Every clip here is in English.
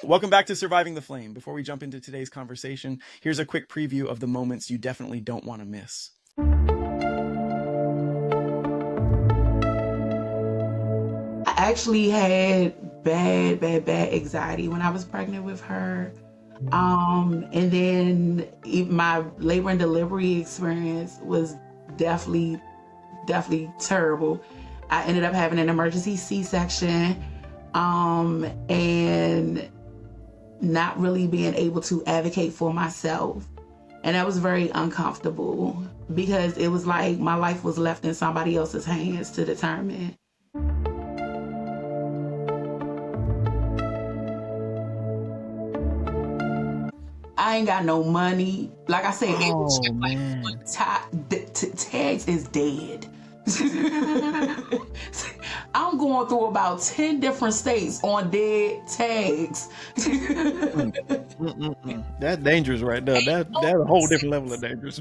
Welcome back to Surviving the Flame. Before we jump into today's conversation, here's a quick preview of the moments you definitely don't want to miss. I actually had bad anxiety when I was pregnant with her. And then my labor and delivery experience was definitely terrible. I ended up having an emergency C-section, and not really being able to advocate for myself. And that was very uncomfortable because it was like my life was left in somebody else's hands to determine. I ain't got no money. Like I said, Oh, man. tags is dead. I'm going through about 10 different states on dead tags. That's dangerous right there. That's a whole different level of dangerous.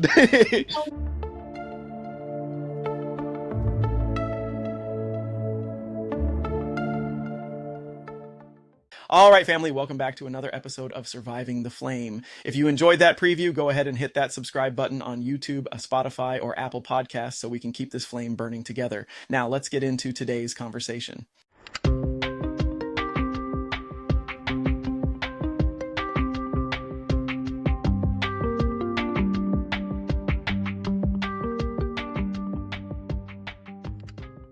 All right, family, welcome back to another episode of Surviving the Flame. If you enjoyed that preview, go ahead and hit that subscribe button on YouTube, Spotify, or Apple Podcasts so we can keep this flame burning together. Now, let's get into today's conversation.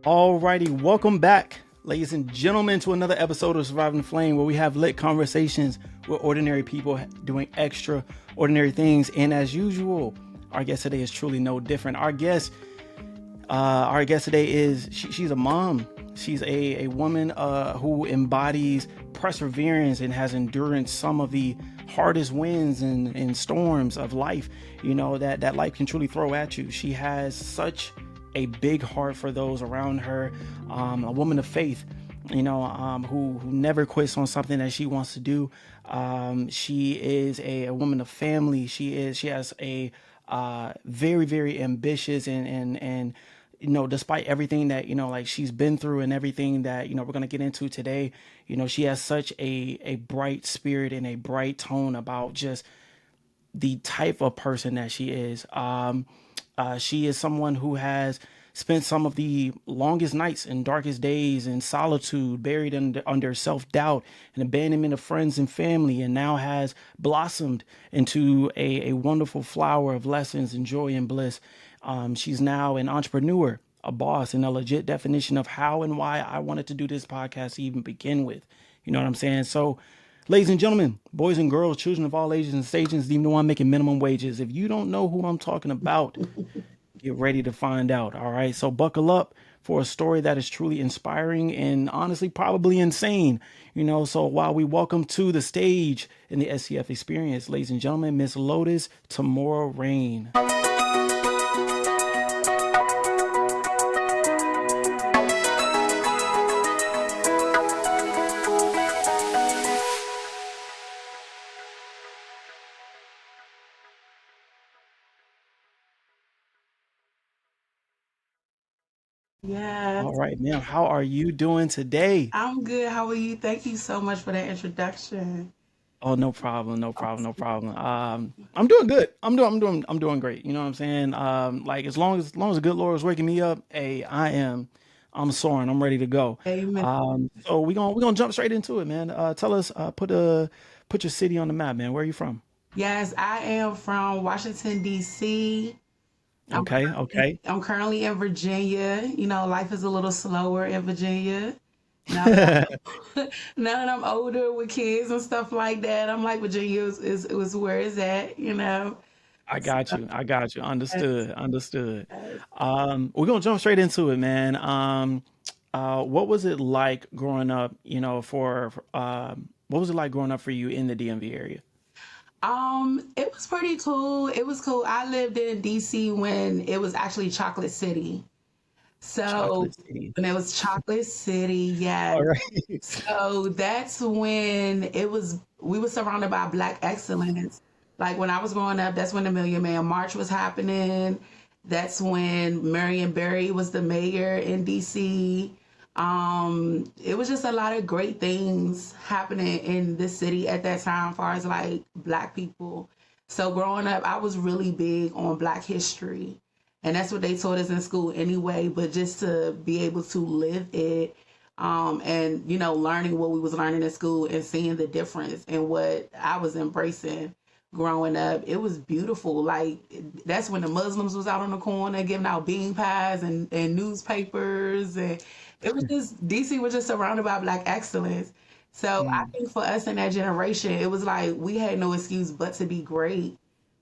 Alrighty, welcome back, ladies and gentlemen, to another episode of Surviving the Flame, where we have lit conversations with ordinary people doing extraordinary things. And as usual, our guest today is truly no different. Our guest today is she's a mom. She's a woman who embodies perseverance and has endured some of the hardest winds and storms of life, you know, that life can truly throw at you. She has such a big heart for those around her, a woman of faith, you know, who never quits on something that she wants to do. She is a woman of family. She has a very, very ambitious and you know, despite everything that, you know, like she's been through and everything that, you know, we're going to get into today, you know, she has such a bright spirit and a bright tone about just the type of person that she is. She is someone who has spent some of the longest nights and darkest days in solitude, buried under self-doubt and abandonment of friends and family, and now has blossomed into a wonderful flower of lessons and joy and bliss. She's now an entrepreneur, a boss, and a legit definition of how and why I wanted to do this podcast to even begin with. You know what I'm saying? So, ladies and gentlemen, boys and girls, children of all ages and stages, even the one making minimum wages, if you don't know who I'm talking about, get ready to find out. All right. So buckle up for a story that is truly inspiring and honestly probably insane. You know, so while we welcome to the stage in the SCF experience, ladies and gentlemen, Miss Lotus Tamora Rain. Yeah, All right, ma'am. How are you doing today? I'm good. How are you? Thank you so much for that introduction. Oh, no problem, no problem, no problem. I'm doing good. I'm doing great. You know what I'm saying? Like as long as the good Lord is waking me up, hey, I'm soaring. I'm ready to go. Amen. So we're gonna jump straight into it, man. Tell us, put your city on the map, man. Where are you from? Yes, I am from Washington, D.C. I'm Okay, okay. I'm currently in Virginia. You know, life is a little slower in Virginia. Now that now that I'm older with kids and stuff like that, I'm like Virginia is where it's at, you know. I So, got you. I got you. yes, Understood. Understood. yes. We're gonna jump straight into it, man. What was it like growing up? You know, what was it like growing up for you in the DMV area? It was pretty cool. It was cool. I lived in DC when it was actually Chocolate City. So Chocolate City. when it was Chocolate City, All yes. right. So that's when we were surrounded by Black excellence. Like when I was growing up, that's when the Million Man March was happening. That's when Marion Barry was the mayor in DC. It was just a lot of great things happening in the city at that time, as far as like Black people. So growing up, I was really big on Black history, and that's what they taught us in school anyway. But just to be able to live it, and learning what we was learning in school and seeing the difference in what I was embracing growing up, it was beautiful. Like that's when the Muslims was out on the corner giving out bean pies and newspapers, and it was just DC was just surrounded by Black excellence. So I Mm, think for us in that generation, it was like we had no excuse but to be great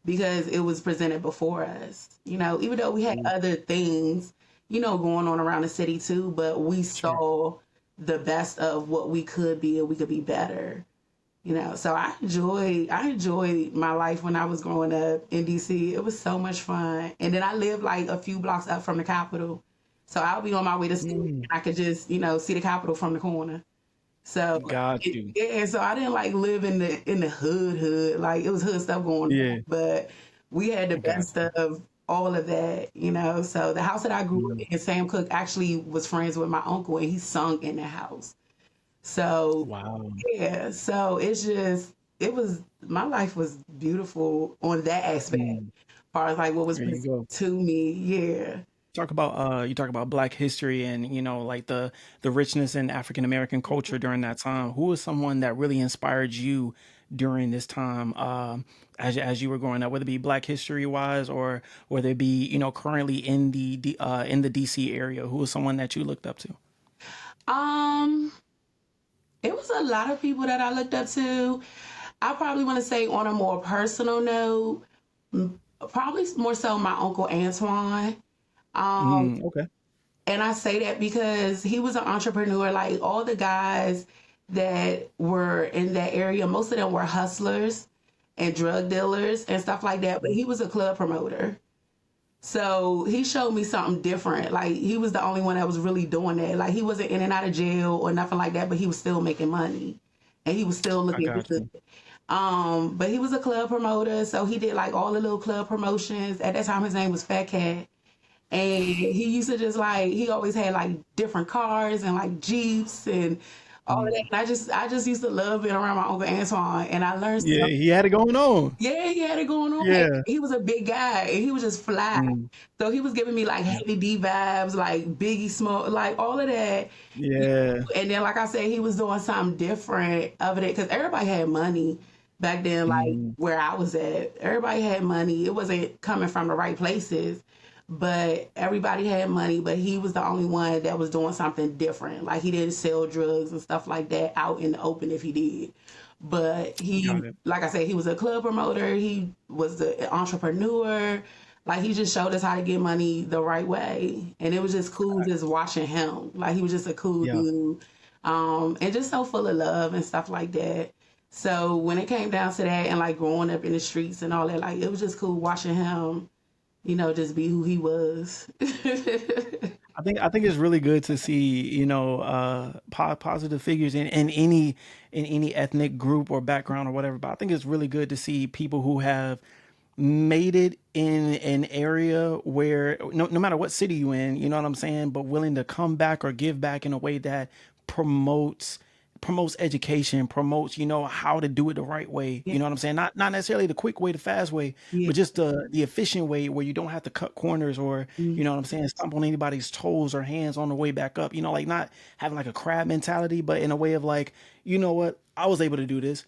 because it was presented before us. Even though we had mm, other things, going on around the city too, but we sure. saw the best of what we could be and we could be better. So I enjoyed my life when I was growing up in DC. It was so much fun. And then I lived like a few blocks up from the Capitol. So I'll be on my way to school and Mm, I could just, see the Capitol from the corner. So got you. yeah, so I didn't like live in the hood. Like it was hood stuff going on, Yeah, but we had the got best you. of all of that. So the house that I grew up Mm, in, Sam Cooke actually was friends with my uncle and he sung in the house. So wow. yeah, so my life was beautiful on that aspect, as Mm, far as like what was there you presented go. to me. Yeah. You talk about Black history and like the richness in African American culture during that time. Who was someone that really inspired you during this time, as you were growing up, whether it be Black history wise or whether it be currently in the DC area? Who was someone that you looked up to? Um, it was a lot of people that I looked up to. I probably want to say on a more personal note, probably more so my uncle Antoine. Um, Mm, okay. and I say that because he was an entrepreneur. Like all the guys that were in that area, most of them were hustlers and drug dealers and stuff like that. But he was a club promoter. So he showed me something different. Like he was the only one that was really doing that. Like he wasn't in and out of jail or nothing like that, but he was still making money and he was still I looking got good. you. But he was a club promoter, so he did like all the little club promotions. At that time, his name was Fat Cat, and he used to just like he always had like different cars and like Jeeps and all of that. Mm, And I just used to love being around my uncle Antoine, and I learned yeah, stuff. he had it going on. Yeah, he had it going on. And Yeah. he was a big guy, and he was just fly. Mm, So he was giving me like yeah. Heavy D vibes, like Biggie Smoke, like all of that. Yeah. And then, like I said, he was doing something different of it because everybody had money back then. Like Mm, where I was at, everybody had money. It wasn't coming from the right places, but everybody had money. But he was the only one that was doing something different. Like he didn't sell drugs and stuff like that out in the open if he did. But got he, it. like I said, he was a club promoter. He was the entrepreneur. Like he just showed us how to get money the right way, and it was just cool just watching him. Like he was just a cool Yeah. dude, and just so full of love and stuff like that. So when it came down to that, and like growing up in the streets and all that, like it was just cool watching him, just be who he was. I think it's really good to see, positive figures in any ethnic group or background or whatever. But I think it's really good to see people who have made it in an area where no matter what city you in, you know what I'm saying, but willing to come back or give back in a way that promotes promotes education, promotes, how to do it the right way. Yeah, You know what I'm saying? Not necessarily the quick way, the fast way, yeah, but just the efficient way where you don't have to cut corners or, mm, what I'm saying, stomp on anybody's toes or hands on the way back up. Like not having like a crab mentality, but in a way of like, you know what, I was able to do this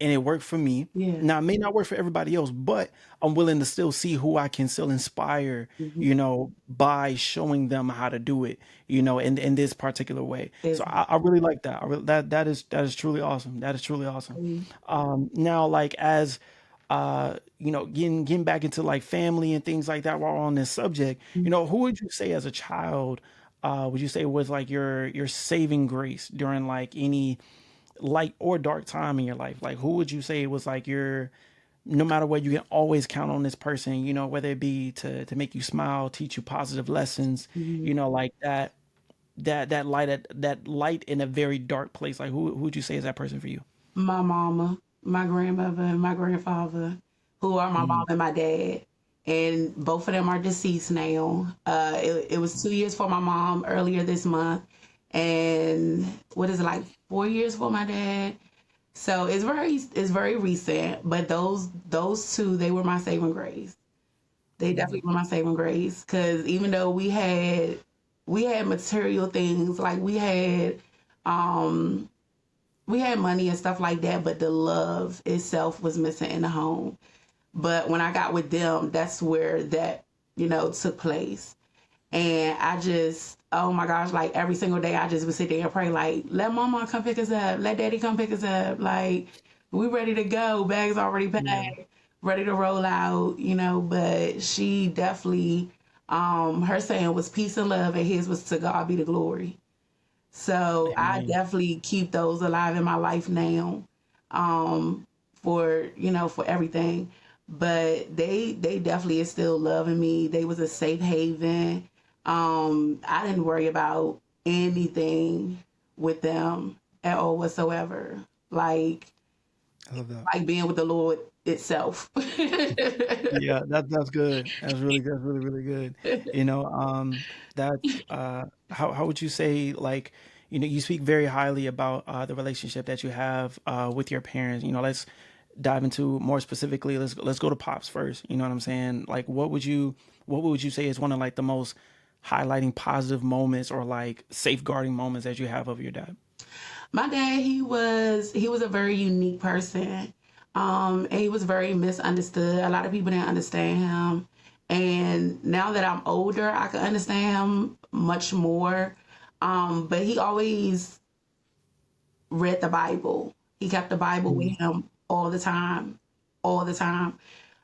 and it worked for me. yeah, Now, it may not work for everybody else, but I'm willing to still see who I can still inspire, mhm, by showing them how to do it, in this particular way. So exactly. I really like that. That is truly awesome. That is truly awesome. Now, like as getting back into like family and things like that while we're on this subject, who would you say as a child, would you say was like your saving grace during like any light or dark time in your life? Like, who would you say was like your, no matter what, you can always count on this person, whether it be to make you smile, teach you positive lessons, Mhm. like that light in a very dark place. Like, who would you say is that person for you? My mama, my grandmother, and my grandfather, who are my mom Mm, and my dad. And both of them are deceased now. It was 2 years for my mom earlier this month. and what is it, like 4 years for my dad. So it's very recent, but those two, they were my saving grace. They definitely were my saving grace, because even though we had material things, like um we had money and stuff like that, but the love itself was missing in the home. But when I got with them, that's where that took place. And I just, oh my gosh, like every single day I just would sit there and pray, like, let mama come pick us up, let daddy come pick us up. Like, we ready to go, bags already Yeah. packed, ready to roll out. But she definitely, her saying was peace and love, and his was to God be the glory. So I Amen. definitely keep those alive in my life now, um, for everything. But they definitely instilled love in me. They was a safe haven. I didn't worry about anything with them at all whatsoever. Like I love that. like being with the Lord itself. Yeah, that's good. That's really, really good. That's how would you say, like, you speak very highly about the relationship that you have with your parents. Let's dive into more specifically. Let's go to pops first. You know what I'm saying? Like, what would you say is one of like the most highlighting positive moments or like safeguarding moments that you have of your dad? My dad, he was a very unique person. And he was very misunderstood. A lot of people didn't understand him. And now that I'm older, I can understand him much more. But he always read the Bible. He kept the Bible with Mm. him all the time. All the time.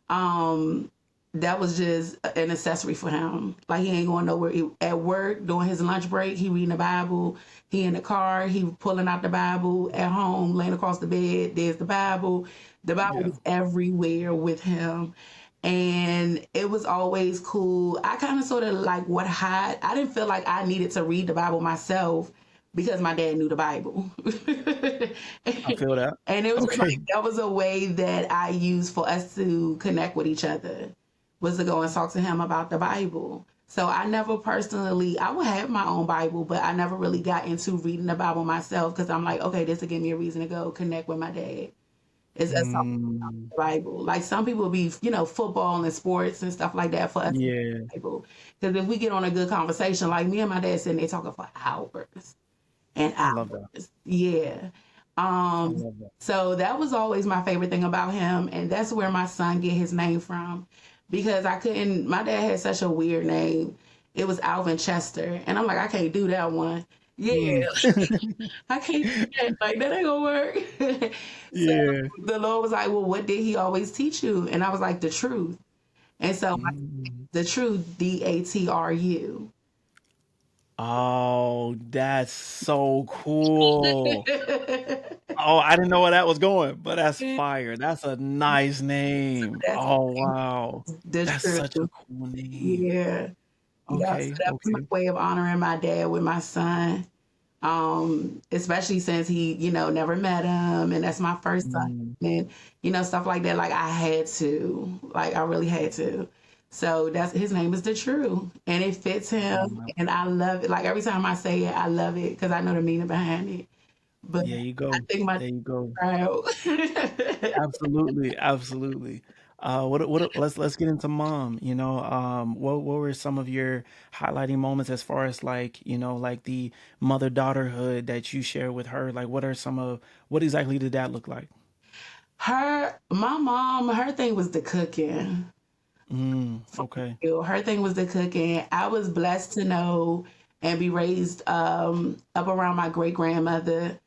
Um, that was just an accessory for him. Like, he ain't going nowhere. At work, during his lunch break, he reading the Bible. He in the car, he pulling out the Bible. At home, laying across the bed, there's the Bible. The Bible Yeah. was everywhere with him. And it was always cool. I kind of sort of like what hide. I didn't feel like I needed to read the Bible myself because my dad knew the Bible. I feel that. And it was just Okay. like that was a way that I used for us to connect with each other, was to go and talk to him about the Bible. So I never personally, I would have my own Bible, but I never really got into reading the Bible myself, because I'm like, okay, this will give me a reason to go connect with my dad. Is that something about Mm, the Bible? Like, some people be, football and sports and stuff like that. For us, yeah, Bible. Because if we get on a good conversation, like me and my dad sitting there talking for hours and I love that. hours. Yeah. I Um, love that. so that was always my favorite thing about him, and that's where my son get his name from. Because I couldn't, my dad had such a weird name. It was Alvin Chester, and I'm like, I can't do that one. Yeah, Mm. I can't do that. Like, that ain't gonna work. So Yeah. the Lord was like, well, what did he always teach you? And I was like, the truth. And so Mm. the truth, DATRU. Oh, that's so cool. Oh, I didn't know where that was going, but that's fire. That's a nice name. That's Oh, wow. the That's such a truth. cool name. Yeah. Yeah, so Okay, that was my okay. way of honoring my dad with my son. Especially since he, never met him, and that's my first son, Mm, and stuff like that. Like, I had to, like, I really had to. So that's his name is the True, and it fits him, wow. and I love it. Like, every time I say it, I love it because I know the meaning behind it. But There you I go. think my There you go. proud. Absolutely, absolutely. Let's get into mom. What were some of your highlighting moments as far as like, like the mother daughterhood that you share with her? Like, what exactly did that look like? My mom, her thing was the cooking. Okay. Her thing was the cooking. I was blessed to know and be raised up around my great grandmother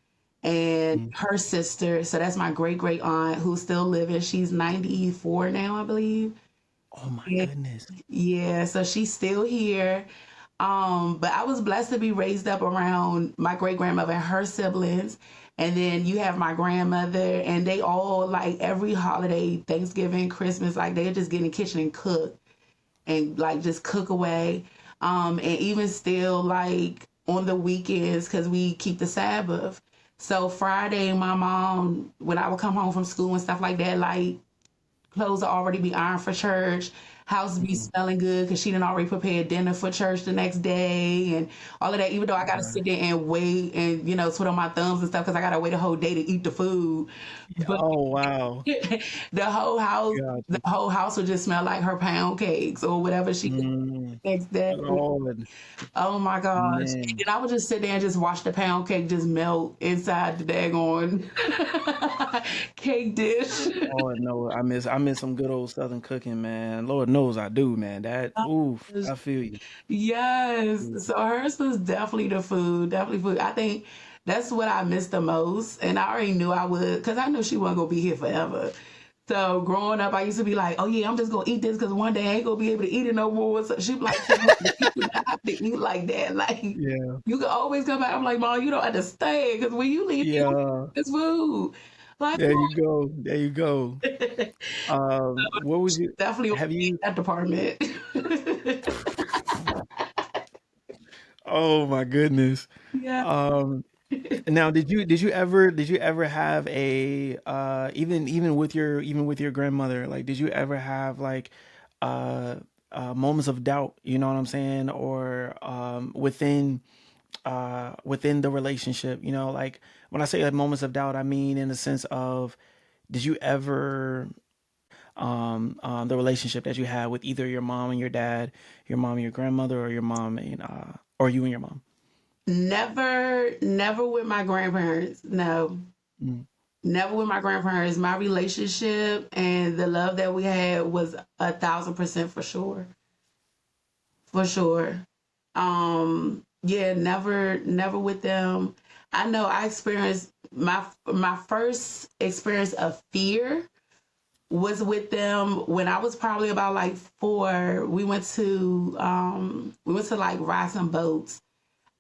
and Mm. her sister. So that's my great great aunt who's still living. She's 94 now, I believe. Oh my Yeah, goodness. yeah. So she's still here. But I was blessed to be raised up around my great grandmother and her siblings. And then you have my grandmother, and they all, like, every holiday, Thanksgiving, Christmas, like, they just get in the kitchen and cook, and like just cook away. And even still, like, on the weekends, because we keep the Sabbath. So Friday, my mom, when I would come home from school and stuff like that, like, clothes will already be ironed for church. house be Mhm. smelling good because she done already prepared dinner for church the next day and all of that. Even though I got to Right. sit there and wait and twiddle my thumbs and stuff because I got to wait a whole day to eat the food. But Oh wow. the Gotcha. whole house would just smell like her pound cakes or whatever she cooked Mm. the next day. Lord, Oh my gosh. And man. then I would just sit there and just watch the pound cake just melt inside the daggone cake dish. Lord no, I miss some good old Southern cooking, man. Lord knows I do, man. That oof, I feel you. Yes. Mm. So hers was definitely the food, definitely food. I think that's what I missed the most. And I already knew I would, because I knew she wasn't going to be here forever. So growing up, I used to be like, oh yeah, I'm just going to eat this because one day I ain't going to be able to eat it no more. So she'd be like, you do not have to eat like that. Like, Yeah. you can always come back. I'm like, Mom, you don't understand because when you leave, you Yeah. this food. Like, There you go. There you go. What would you definitely have in you that department. Oh my goodness. Yeah. Um Now, did you ever have a even with your grandmother, like did you ever have like uh moments of doubt, you know what I'm saying, or within the relationship, like when I say like moments of doubt, I mean in the sense of did you ever the relationship that you had with either your mom and your dad, your mom and your grandmother, or your mom and or you and your mom? Never with my grandparents. No, Mm. never with my grandparents. My relationship and the love that we had was 1,000% for sure. For sure. Yeah, never with them. I know I experienced my first experience of fear was with them when I was probably about like 4. We went to like ride some boats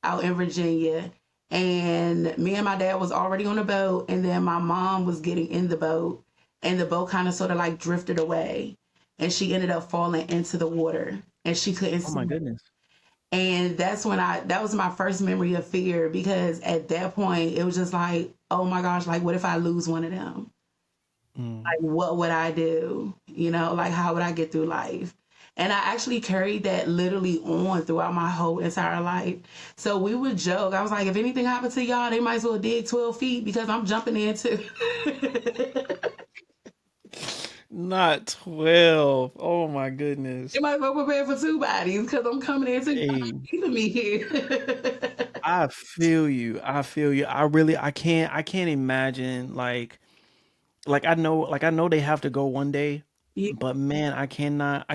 out in Virginia. And me and my dad was already on the boat, and then my mom was getting in the boat, and the boat kind of sort of like drifted away, and she ended up falling into the water, and she couldn't Oh my swim. goodness. And that was my first memory of fear because at that point it was just like, oh my gosh, like what if I lose one of them? Mm. Like what would I do? Like how would I get through life? And I actually carried that literally on throughout my whole entire life. So we would joke. I was like, if anything happened to y'all, they might as well dig 12 feet because I'm jumping in too. Not 12. Oh my goodness. They might as well prepare for 2 bodies because I'm coming in too. You're not Hey, leaving me here. I feel you. I feel you. I can't imagine like I know they have to go one day, Yeah, but man, I cannot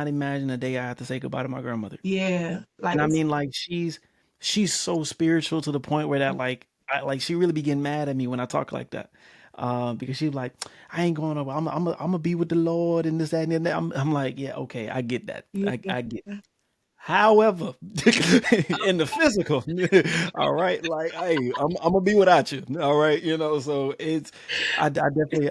imagine a day I have to say goodbye to my grandmother. yeah. Like And I it's mean like she's so spiritual to the point where that like she really be getting mad at me when I talk like that. Because she's like, I ain't going over. I'm gonna be with the Lord and this, that, and that. I'm like, yeah, okay, I get that. yeah. I get. However, in the physical, all right, like, hey, I'm gonna be without you, all right, so I definitely,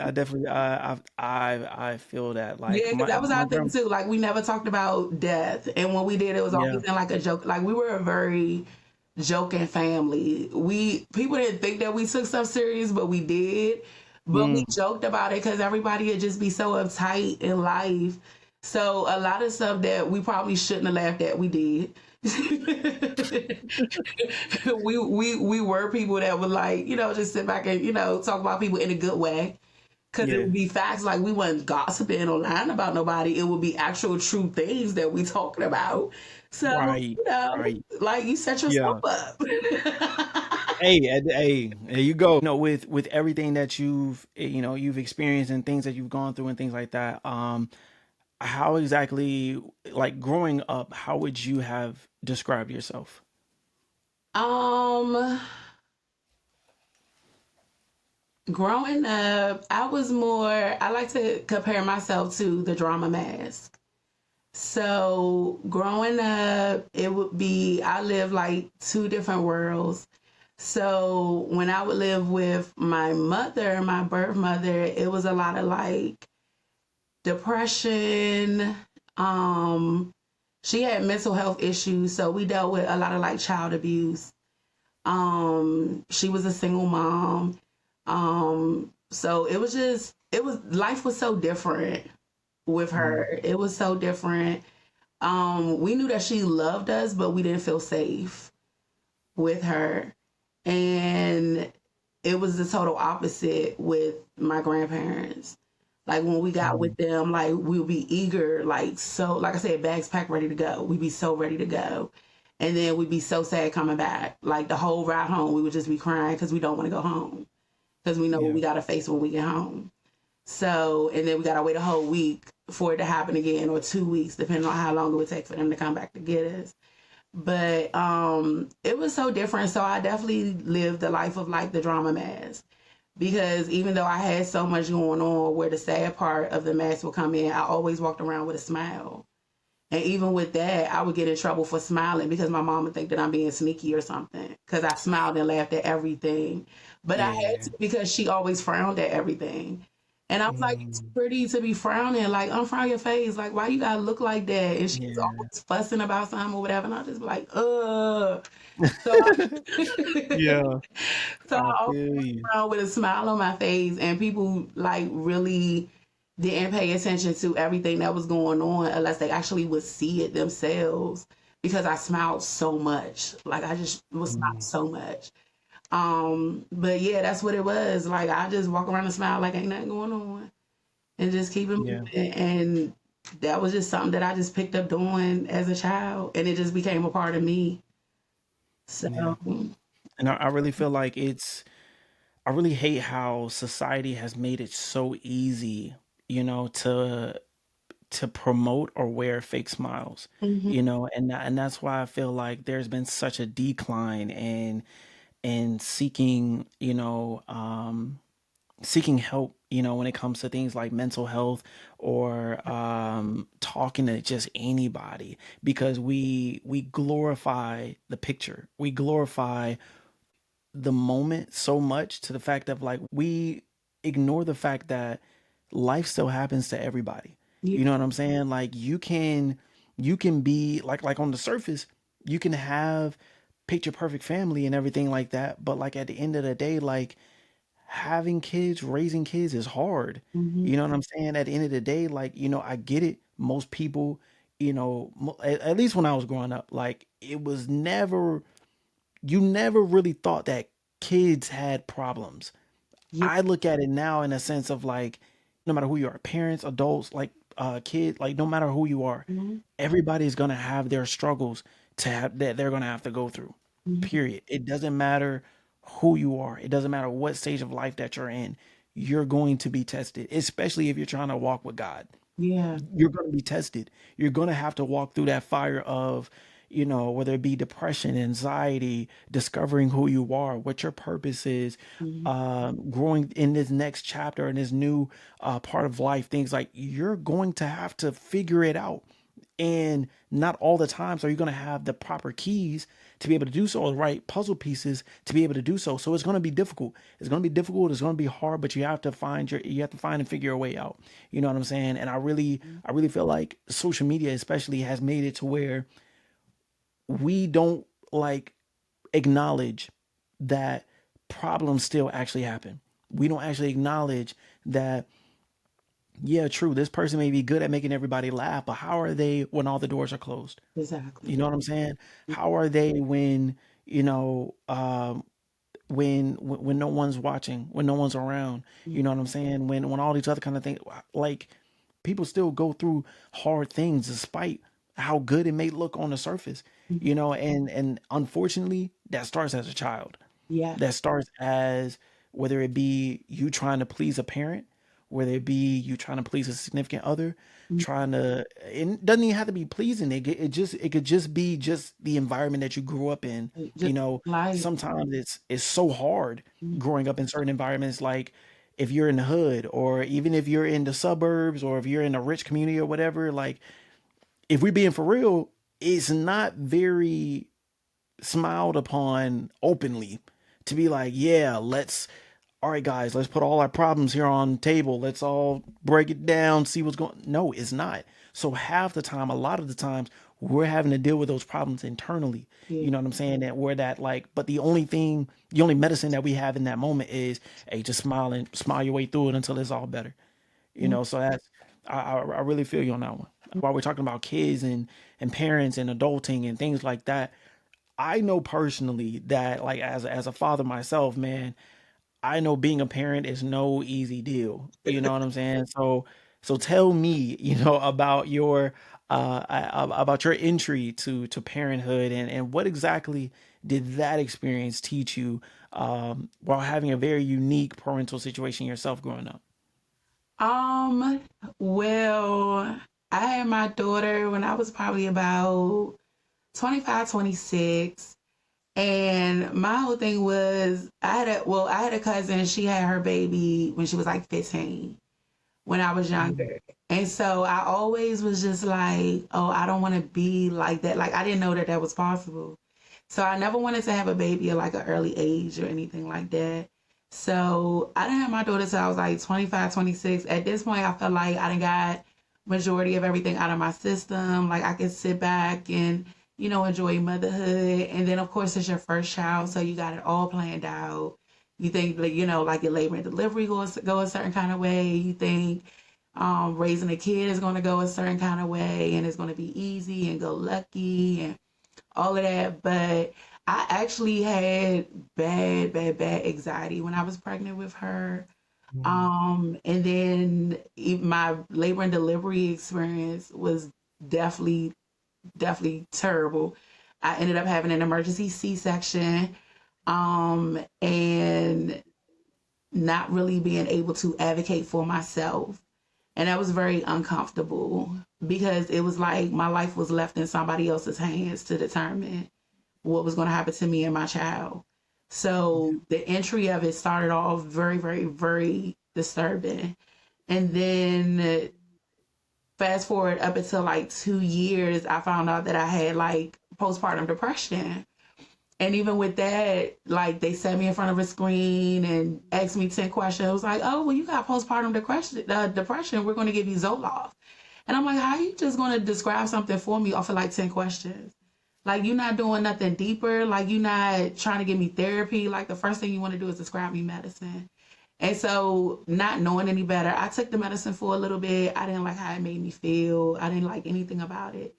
I feel that, like, Yeah, because that was my our thing grandma, too. Like we never talked about death, and when we did, it was yeah, always in like a joke. Like we were a very joking family. We people didn't think that we took stuff serious, but we did. But we mm, joked about it because everybody would just be so uptight in life. So a lot of stuff that we probably shouldn't have laughed at, we did. We were people that would like just sit back and talk about people in a good way. Cause it yeah, would be facts, like we wasn't gossiping or lying about nobody. It would be actual true things that we talking about. So, right, right, like you set yourself yeah. up. Hey, there you go. With everything that you've experienced and things that you've gone through and things like that. How exactly, like growing up, how would you have described yourself? um, Growing up, I like to compare myself to the drama mask. So growing up, it would be I live like 2 different worlds. So when I would live with my mother, my birth mother, it was a lot of like depression. Um, she had mental health issues, so we dealt with a lot of like child abuse. She was a single mom. So it was life was so different. with Mm, her. It was so different. We knew that she loved us, but we didn't feel safe with her. And it was the total opposite with my grandparents. Like when we got with mm, them, like we would be eager, like so, like I said, bags packed, ready to go. We'd be so ready to go. And then we'd be so sad coming back. Like the whole ride home, we would just be crying because we don't want to go home because we know what yeah, we got to face when we get home. So, and then we got to wait a whole week for it to happen again or 2 weeks, depending on how long it would take for them to come back to get us. But it was so different. So I definitely lived the life of like the drama mask because even though I had so much going on, where the sad part of the mask would come in, I always walked around with a smile. And even with that, I would get in trouble for smiling because my mom would think that I'm being sneaky or something because I smiled and laughed at everything. But I had yeah. to because she always frowned at everything. And I was like, it's Mm, pretty to be frowning. Like, unfrown your face. Like, why you gotta look like that? And she was yeah. always fussing about something or whatever. And I just be like, ugh. So I, Yeah, so I I always feel you. around with a smile on my face, and people like really didn't pay attention to everything that was going on unless they actually would see it themselves because I smiled so much. Like I just was smile Mm, so much. But yeah, that's what it was. Like I just walk around and smile like ain't nothing going on and just keep it yeah, moving. And that was just something that I just picked up doing as a child, and it just became a part of me. So yeah. And I really feel like I really hate how society has made it so easy, to promote or wear fake smiles, mhm, and that's why I feel like there's been such a decline in seeking, seeking help, when it comes to things like mental health or talking to just anybody because we glorify the picture. We glorify the moment so much to the fact of like we ignore the fact that life still happens to everybody. yeah, You know what I'm saying? Like you can be like on the surface, you can have picture perfect family and everything like that, but like at the end of the day, like having kids, raising kids is hard. mhm, You know what I'm saying? At the end of the day, like, I get it. Most people, at least when I was growing up, like it was never you never really thought that kids had problems. yeah, I look at it now in a sense of like, no matter who you are, parents, adults, like kids, like no matter who you are, mhm, everybody's gonna have their struggles to have that they're gonna have to go through. mhm, Period. It doesn't matter who you are. It doesn't matter what stage of life that you're in. You're going to be tested, especially if you're trying to walk with God. yeah, You're going to be tested. You're going to have to walk through that fire of, whether it be depression, anxiety, discovering who you are, what your purpose is, mhm, growing in this next chapter in this new part of life. Things like you're going to have to figure it out. And not all the times are you going to have the proper keys to be able to do so, or the right puzzle pieces to be able to do so. So it's going to be difficult. It's going to be difficult. It's going to be hard, but you have to find and figure a way out. You know what I'm saying? And I really feel like social media especially has made it to where we don't like acknowledge that problems still actually happen. We don't actually acknowledge that, yeah, true, this person may be good at making everybody laugh, but how are they when all the doors are closed? exactly. You know what I'm saying? How are they when, you know, when no one's watching, when no one's around? You know what I'm saying? When all these other kind of things, like people still go through hard things despite how good it may look on the surface. Mhm, And unfortunately, that starts as a child. yeah, That starts as whether it be you trying to please a parent, whether it be you trying to please a significant other, mhm, trying to it doesn't even have to be pleasing. It could just be just the environment that you grew up in. just life. Sometimes it's so hard Mhm, growing up in certain environments, like if you're in the hood or even if you're in the suburbs or if you're in a rich community or whatever, like if we're being for real, it's not very smiled upon openly to be like, yeah, all right, guys, let's put all our problems here on the table. Let's all break it down, see what's going. No, it's not. So half the time, a lot of the times, we're having to deal with those problems internally. yeah, You know what I'm saying? That we're that like, but the only medicine that we have in that moment is, hey, just smile and smile your way through it until it's all better. mhm, So I really feel you on that one. While we're talking about kids and parents and adulting and things like that, I know personally that like as a father myself, man, I know being a parent is no easy deal. You know what I'm saying? So tell me, about your about your entry to parenthood and what exactly did that experience teach you while having a very unique parental situation yourself growing up? Um, well, I had my daughter when I was probably about 25, 26. And my whole thing was I had a cousin, she had her baby when she was like 15 when I was younger. And so I always was just like, oh, I don't want to be like that. Like I didn't know that that was possible. So I never wanted to have a baby at like an early age or anything like that. So I didn't have my daughter till I was like 25, 26. At this point, I felt like I done got majority of everything out of my system. Like I could sit back and, enjoy motherhood. And then of course it's your first child, so you got it all planned out. You think like, like your labor and delivery go a certain kind of way. You think raising a kid is going to go a certain kind of way and it's going to be easy and go lucky and all of that. But I actually had bad, bad, bad anxiety when I was pregnant with her. And then my labor and delivery experience was definitely, definitely terrible. I ended up having an emergency C-section, and not really being able to advocate for myself. And that was very uncomfortable because it was like my life was left in somebody else's hands to determine what was going to happen to me and my child. So the entry of it started off very, very, very disturbing. And then fast forward up until like 2 years, I found out that I had like postpartum depression. And even with that, like they set me in front of a screen and asked me 10 questions. It was like, oh, well, you got postpartum depression. We're going to give you Zoloft. And I'm like, how are you just going to describe something for me off of like 10 questions? Like, you're not doing nothing deeper. Like, you're not trying to give me therapy. Like, the first thing you want to do is describe me medicine. And so, not knowing any better, I took the medicine for a little bit. I didn't like how it made me feel. I didn't like anything about it.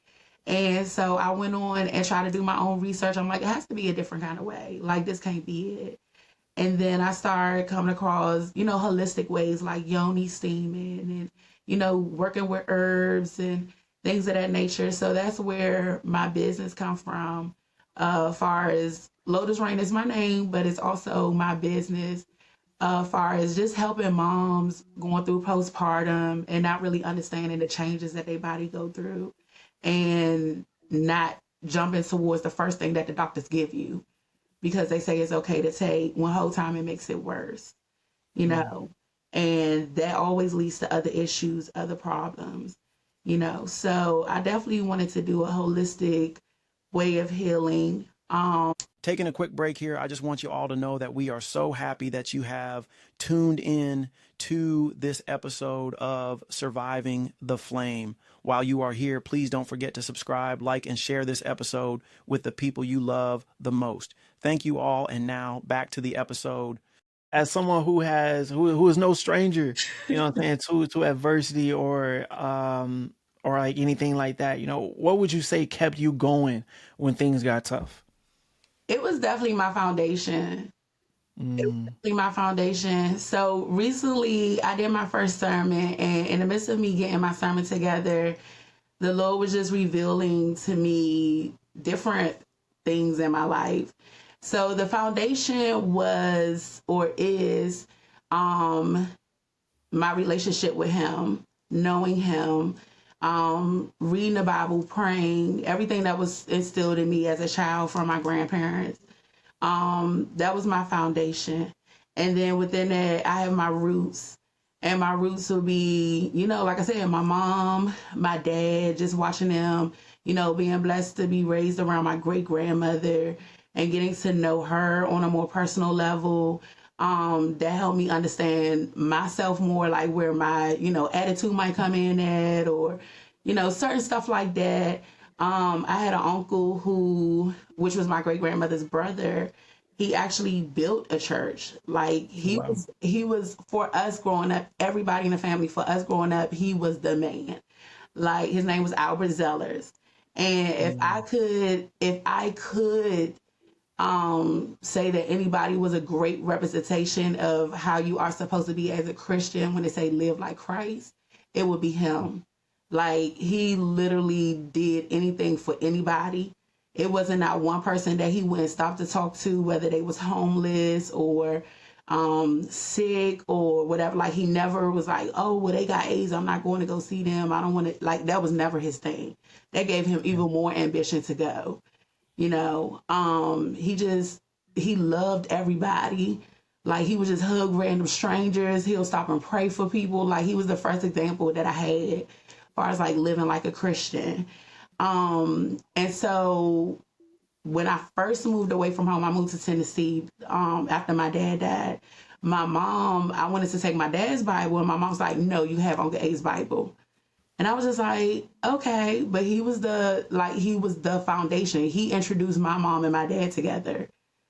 And so I went on and tried to do my own research. I'm like, it has to be a different kind of way. Like, this can't be it. And then I started coming across, holistic ways like yoni steaming and, working with herbs and things of that nature. So that's where my business come from. Far as Lotus Rain is my name, but it's also my business. Far as just helping moms going through postpartum and not really understanding the changes that their body go through and not jumping towards the first thing that the doctors give you because they say it's okay to take one whole time it makes it worse, you know, and that always leads to other issues, other problems. So I definitely wanted to do a holistic way of healing. Taking a quick break here, I just want you all to know that we are so happy that you have tuned in to this episode of Surviving the Flame. While you are here, please don't forget to subscribe, like, and share this episode with the people you love the most. Thank you all, and now back to the episode. As someone who is no stranger, what I'm saying, to adversity or like anything like that, what would you say kept you going when things got tough? It was definitely my foundation. It was definitely my foundation. So recently I did my first sermon, and in the midst of me getting my sermon together, the Lord was just revealing to me different things in my life. So the foundation was or is my relationship with Him, knowing Him, reading the Bible, praying, everything that was instilled in me as a child from my grandparents. That was my foundation. And then within that, I have my roots. And my roots will be, like I said, my mom, my dad, just watching them, being blessed to be raised around my great grandmother and getting to know her on a more personal level. That helped me understand myself more, like where my, attitude might come in at, or, certain stuff like that. I had an uncle which was my great grandmother's brother, he actually built a church. Like Wow. he was for us growing up, everybody in the family, for us growing up, he was the man. Like his name was Albert Zellers. And Mm. if I could say that anybody was a great representation of how you are supposed to be as a Christian when they say live like Christ, it would be him. Like he literally did anything for anybody. It wasn't not one person that he wouldn't stop to talk to, whether they was homeless or sick or whatever. Like he never was like, oh, well, they got AIDS, I'm not going to go see them. I don't want to. Like that was never his thing. That gave him Yeah. even more ambition to go. He loved everybody. Like he would just hug random strangers. He'll stop and pray for people. Like he was the first example that I had as far as like living like a Christian. And so when I first moved away from home, I moved to Tennessee after my dad died. My mom, I wanted to take my dad's Bible, and my mom's like, no, you have Uncle A's Bible. And I was just like, okay, but he was the foundation. He introduced my mom and my dad together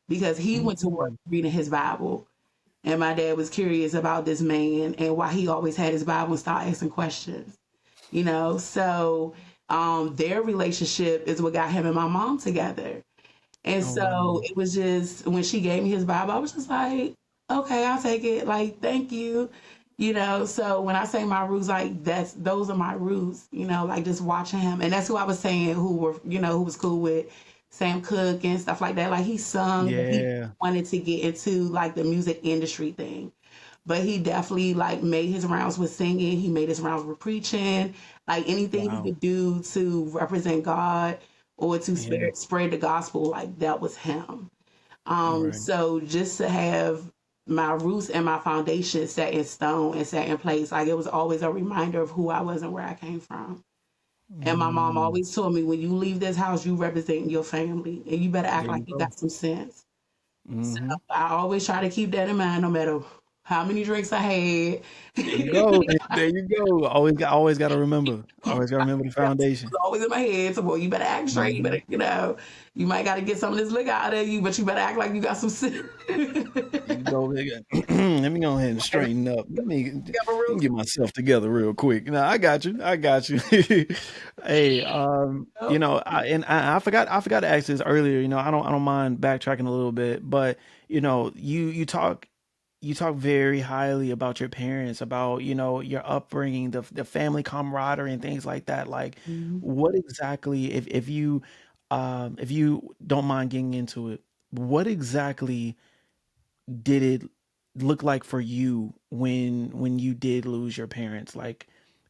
because he went to work Mm. reading his Bible. And my dad was curious about this man and why he always had his Bible and started asking questions. So their relationship is what got him and my mom together. And Oh wow. so it was just when she gave me his Bible, I was just like, okay, I'll take it. Like, thank you. So when I say my roots, like those are my roots, like just watching him. And that's who I was saying who was cool with Sam Cooke and stuff like that. Like he sung, but he Yeah. wanted to get into like the music industry thing. But he definitely like made his rounds with singing. He made his rounds with preaching. Like anything he Wow. could do to represent God or to Yeah. spread the gospel, like that was him. Right. So just to have my roots and my foundation set in stone and set in place, like it was always a reminder of who I was and where I came from. And my mom Mm. always told me, when you leave this house, you represent your family and you better act There like you you go. got some sense. So Hmm. I always try to keep that in mind no matter how many drinks I had. There you go. There you go. Always got to remember. Always got to remember the Yeah, foundation. it's always in my head. So, well, you better act straight. You Hmm. better, you might got to get some of this liquor out of you, but you better act like you got some sense. You go, nigga. Let me go ahead and straighten up. Let me get myself together real quick. No, I got you. I got you. Hey, I forgot to ask this earlier. I don't mind backtracking a little bit, but you talk very highly about your parents, about your upbringing, the family camaraderie and things like that. Like, Mhm. what exactly, if you don't mind getting into it, what exactly did it look like for you when you did lose your parents? Like,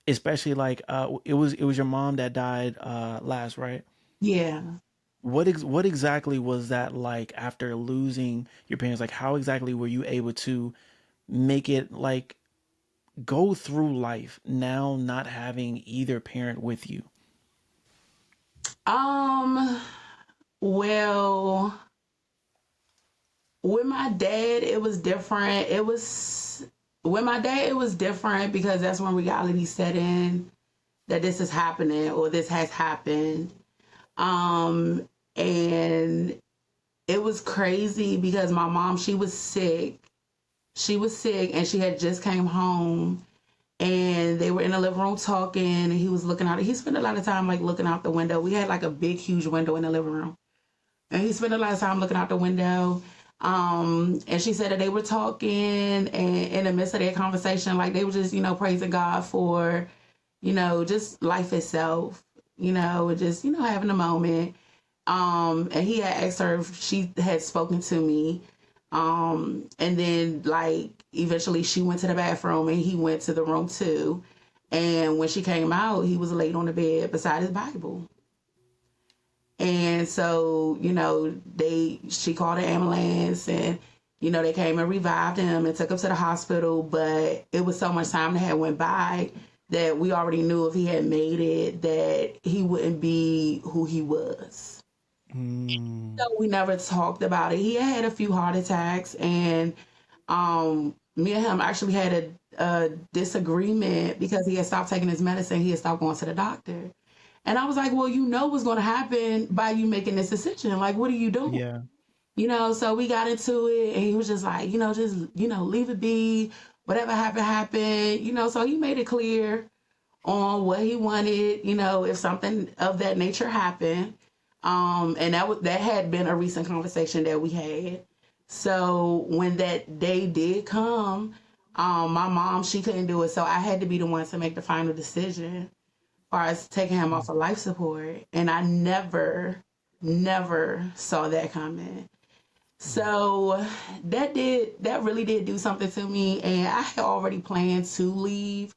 especially like it was your mom that died last, right? Yeah. What exactly was that like after losing your parents? Like, how exactly were you able to make it like go through life now not having either parent with you? Um, well, with my dad, it was different. With my dad, it was different because that's when reality set in that this is happening or this has happened. Um, and it was crazy because my mom, she was sick. She was sick and she had just came home and they were in the living room talking and he was looking out. He spent a lot of time like looking out the window. We had like a big, huge window in the living room. And he spent a lot of time looking out the window. And she said that they were talking and in the midst of their conversation, like they were just, praising God for, just life itself, just, having a moment. And he had asked her if she had spoken to me. And then like eventually she went to the bathroom and he went to the room too. And when she came out, he was laid on the bed beside his Bible. And so, she called an ambulance and, they came and revived him and took him to the hospital. But it was so much time that had went by that we already knew if he had made it, that he wouldn't be who he was. Mm. So we never talked about it. He had a few heart attacks and me and him actually had a disagreement because he had stopped taking his medicine. He had stopped going to the doctor. And I was like, well, what's going to happen by you making this decision. Like, what are you doing? Yeah. So we got into it and he was just like, just, leave it be. Whatever happened, happened. So he made it clear on what he wanted, if something of that nature happened. And that had been a recent conversation that we had. So when that day did come, my mom, she couldn't do it. So I had to be the one to make the final decision as far as taking him off of life support. And I never saw that coming. So that really did do something to me. And I had already planned to leave,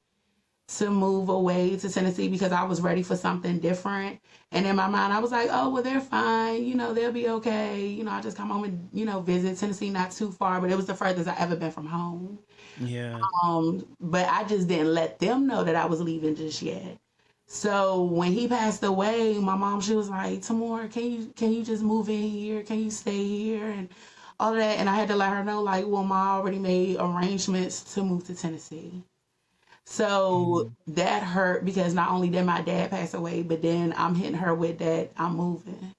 to move away to Tennessee because I was ready for something different. And in my mind, I was like, oh, well, they're fine. They'll be okay. I just come home and, visit. Tennessee, not too far, but it was the furthest I ever been from home. Yeah. But I just didn't let them know that I was leaving just yet. So when he passed away, my mom, she was like, Tamora, can you just move in here? Can you stay here? And all of that. And I had to let her know, like, well, Ma already made arrangements to move to Tennessee. So Mhm. that hurt because not only did my dad pass away, but then I'm hitting her with that I'm moving.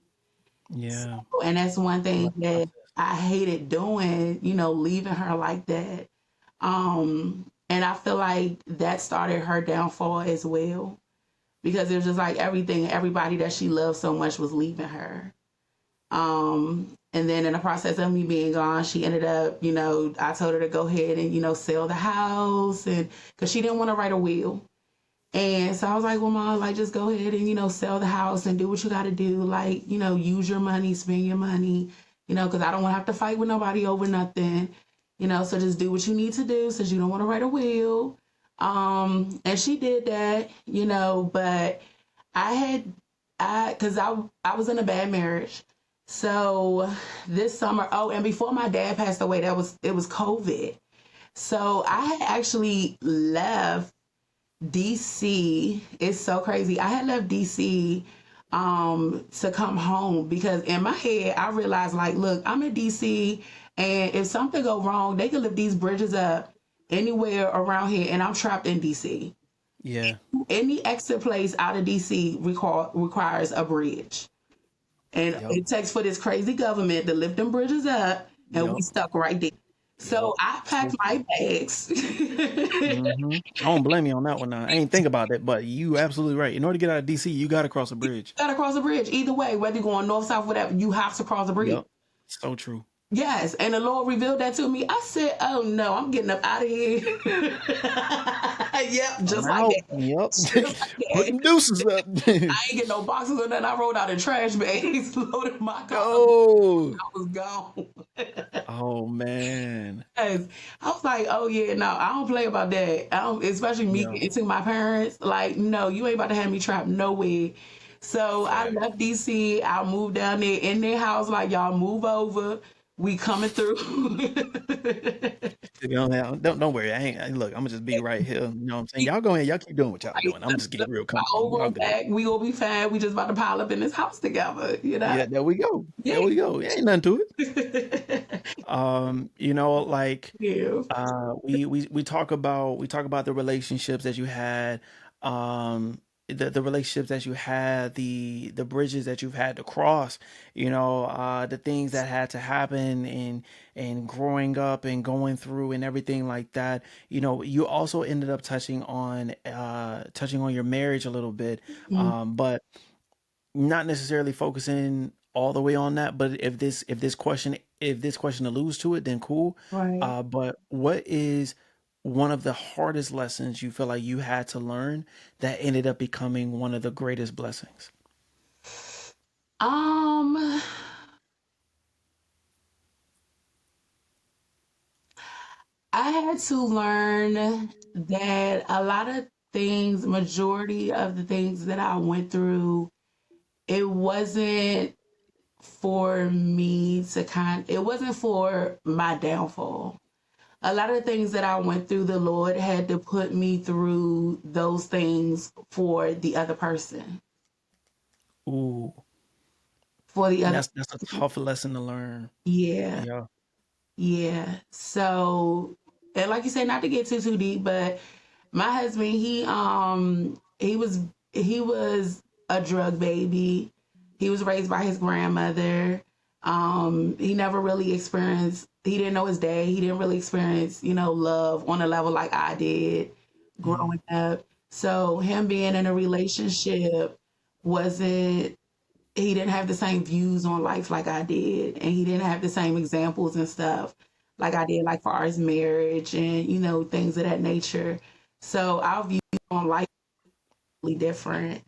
So, Yeah. and that's one A thing rough that process. I hated doing, leaving her like that. And I feel like that started her downfall as well because it was just like everybody that she loved so much was leaving her. And then in the process of me being gone, she ended up, I told her to go ahead and, sell the house and because she didn't want to write a will. And so I was like, well, Mom, like, just go ahead and, sell the house and do what you got to do. Like, use your money, spend your money, because I don't want to have to fight with nobody over nothing, so just do what you need to do since you don't want to write a will. And she did that, but I had, cause I was in a bad marriage. So this summer, oh, and before my dad passed away, it was COVID. So I had actually left DC. It's so crazy. I had left DC to come home because in my head I realized like, look, I'm in DC and if something go wrong, they can lift these bridges up anywhere around here and I'm trapped in DC. Yeah. Any exit place out of DC requires a bridge. And Yep. it takes for this crazy government to lift them bridges up and we Yep. stuck right there. Yep. So I So packed my true. bags. I don't blame you on that one. Now I ain't think about it, but you absolutely right. In order to get out of DC, you got to cross a bridge. Gotta cross a bridge. Either way, whether you're going north, south, whatever, you have to cross a bridge. Yep. So true. Yes. And the Lord revealed that to me. I said, oh no, I'm getting up out of here. Yep, I'm just like out. that. Yep. Just like Put that. them deuces up. I ain't get no boxes or nothing. I rolled out in trash bags, loaded my car up, Go. I was gone. Oh man. Yes. I was like, oh yeah, no, I don't play about that. I don't, especially me Yeah. getting to my parents. Like, no, you ain't about to have me trapped nowhere. So I Fact. left DC. I moved down there in their house. Like, y'all move over. We coming through. You know, now, don't worry. Look. I'm gonna just be right here. You know what I'm saying? Y'all go ahead. Y'all keep doing what y'all doing. I'm just Let getting real my comfortable. old Y'all room good. back. We gonna be fine. We just about to pile up in this house together. Yeah. There we go. There Yeah. we go. Ain't nothing to it. Like Yeah. we talk about the relationships that you had, the relationships that you had, the bridges that you've had to cross, the things that had to happen and growing up and going through and everything like that. You also ended up touching on your marriage a little bit, Mhm. but not necessarily focusing all the way on that, but if this question alludes to it, then cool. Right. But what is one of the hardest lessons you feel like you had to learn that ended up becoming one of the greatest blessings? Um, I had to learn that a lot of things, majority of the things that I went through, it wasn't for me to it wasn't for my downfall. A lot of the things that I went through, the Lord had to put me through those things for the other person, Ooh, for the and other. that's a tough lesson to learn. Yeah, Yeah. yeah. So, and like you said, not to get too deep, but my husband, he was a drug baby. He was raised by his grandmother. He never really experienced, he didn't know his dad. He didn't really experience, love on a level like I did Mm. growing up. So him being in a relationship wasn't, he didn't have the same views on life like I did. And he didn't have the same examples and stuff like I did, like far as marriage and, things of that nature. So our views on life are really different.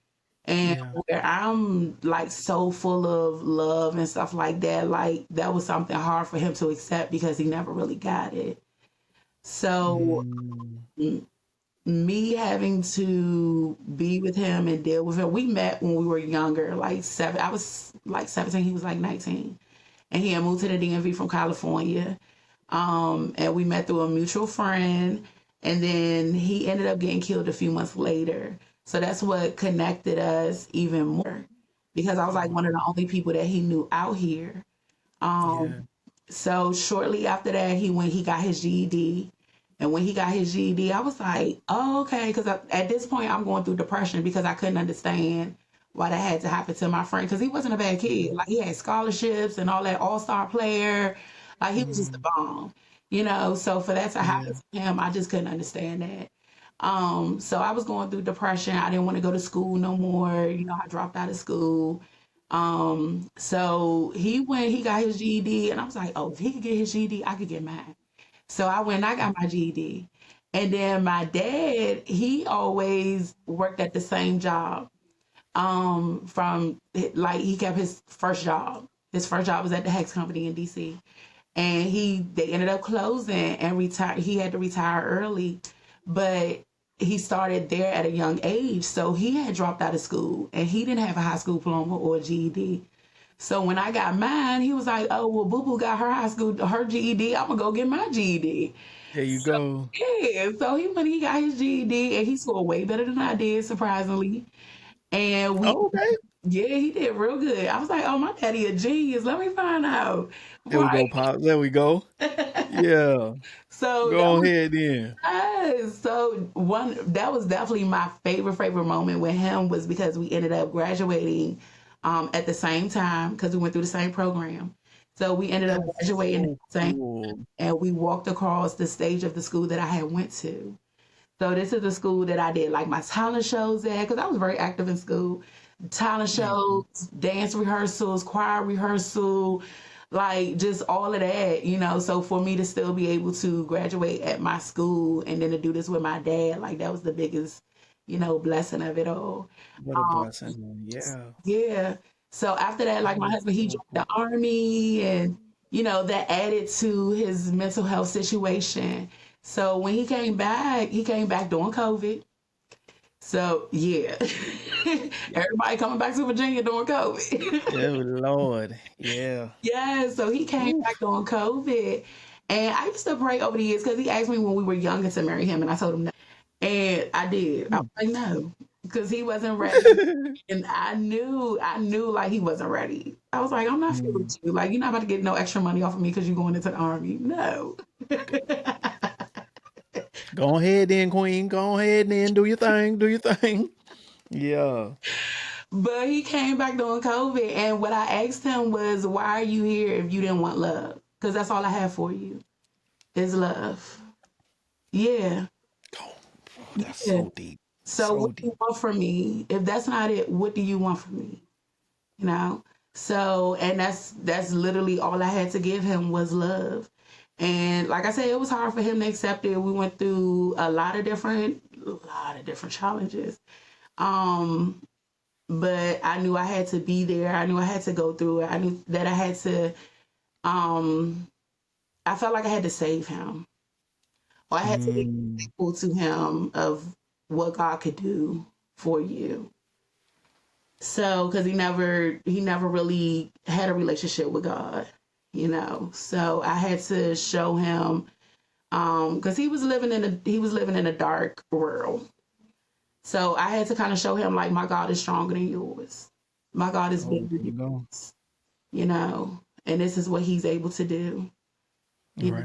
And Yeah. where I'm like so full of love and stuff like that, like that was something hard for him to accept because he never really got it. So Mm. me having to be with him and deal with him, we met when we were younger, like I was like 17, he was like 19. And he had moved to the DMV from California. And we met through a mutual friend. And then he ended up getting killed a few months later. So that's what connected us even more because I was like one of Wow. the only people that he knew out here. Um, Yeah. so shortly after that, he got his GED. And when he got his GED, I was like, oh, okay. Because at this point, I'm going through depression because I couldn't understand why that had to happen to my friend. Because he wasn't a bad kid. Like, he had scholarships and all that, all-star player. Like, he was just a Mm. bomb. So for that to happen Yeah. to him, I just couldn't understand that. So I was going through depression. I didn't want to go to school no more. I dropped out of school. So he got his GED, and I was like, oh, if he could get his GED, I could get mine. So I went and I got my GED. And then my dad, he always worked at the same job. From like he kept his first job. His first job was at the Hex Company in DC. And they ended up closing and retired. He had to retire early, but he started there at a young age. So he had dropped out of school and he didn't have a high school diploma or a GED. So when I got mine, he was like, "Oh well, Boo Boo got her GED. I'm gonna go get my GED." There you So go. yeah, so he got his GED and he scored way better than I did, surprisingly. And Oh, okay. yeah, he did real good. I was like, "Oh, my daddy a genius. Let me find out." There we Right. go, Pop. There we go. Yeah. So that Go was ahead then. Yes. So one that was definitely my favorite moment with him was because we ended up graduating at the same time because we went through the same program. So we ended up That's graduating at so the same cool. and we walked across the stage of the school that I had went to. So this is the school that I did like my talent shows at because I was very active in school. Talent Mhm. shows, dance rehearsals, choir rehearsal, like just all of that. So for me to still be able to graduate at my school and then to do this with my dad, like that was the biggest blessing of it all. What a Um, blessing. Yeah. yeah. So after that, like That my is husband, he so joined the cool. army and that added to his mental health situation. So when he came back during COVID. So yeah. Everybody coming back to Virginia during COVID. Oh Lord. Yeah. Yeah, so he came back Oof. during COVID. And I used to pray over the years because he asked me when we were younger to marry him, and I told him no. And I did. I was Mm. like, no, because he wasn't ready. And I knew like he wasn't ready. I was like, I'm not feeling Mm. with you. Like, you're not about to get no extra money off of me because you're going into the army. No. Go ahead then, Queen. Go ahead then. Do your thing. Do your thing. Yeah. But he came back during COVID, and what I asked him was, why are you here if you didn't want love? Because that's all I have for you is love. Yeah. Oh, that's Yeah. so deep. So what So do you deep. want from me? If that's not it, what do you want from me? You know? So, and that's literally all I had to give him was love. And like I said, it was hard for him to accept it. We went through a lot of different challenges. Um, but I knew I had to be there. I knew I had to go through it. I knew that um I felt like I had to save him. Or I had to be Mm. thankful to him of what God could do for you. So, because he never really had a relationship with God. So I had to show him, because he was living in a dark world. So I had to kind of show him like my God is stronger than yours. My God is Oh, bigger there than you go. yours. And this is what He's able to do. All right.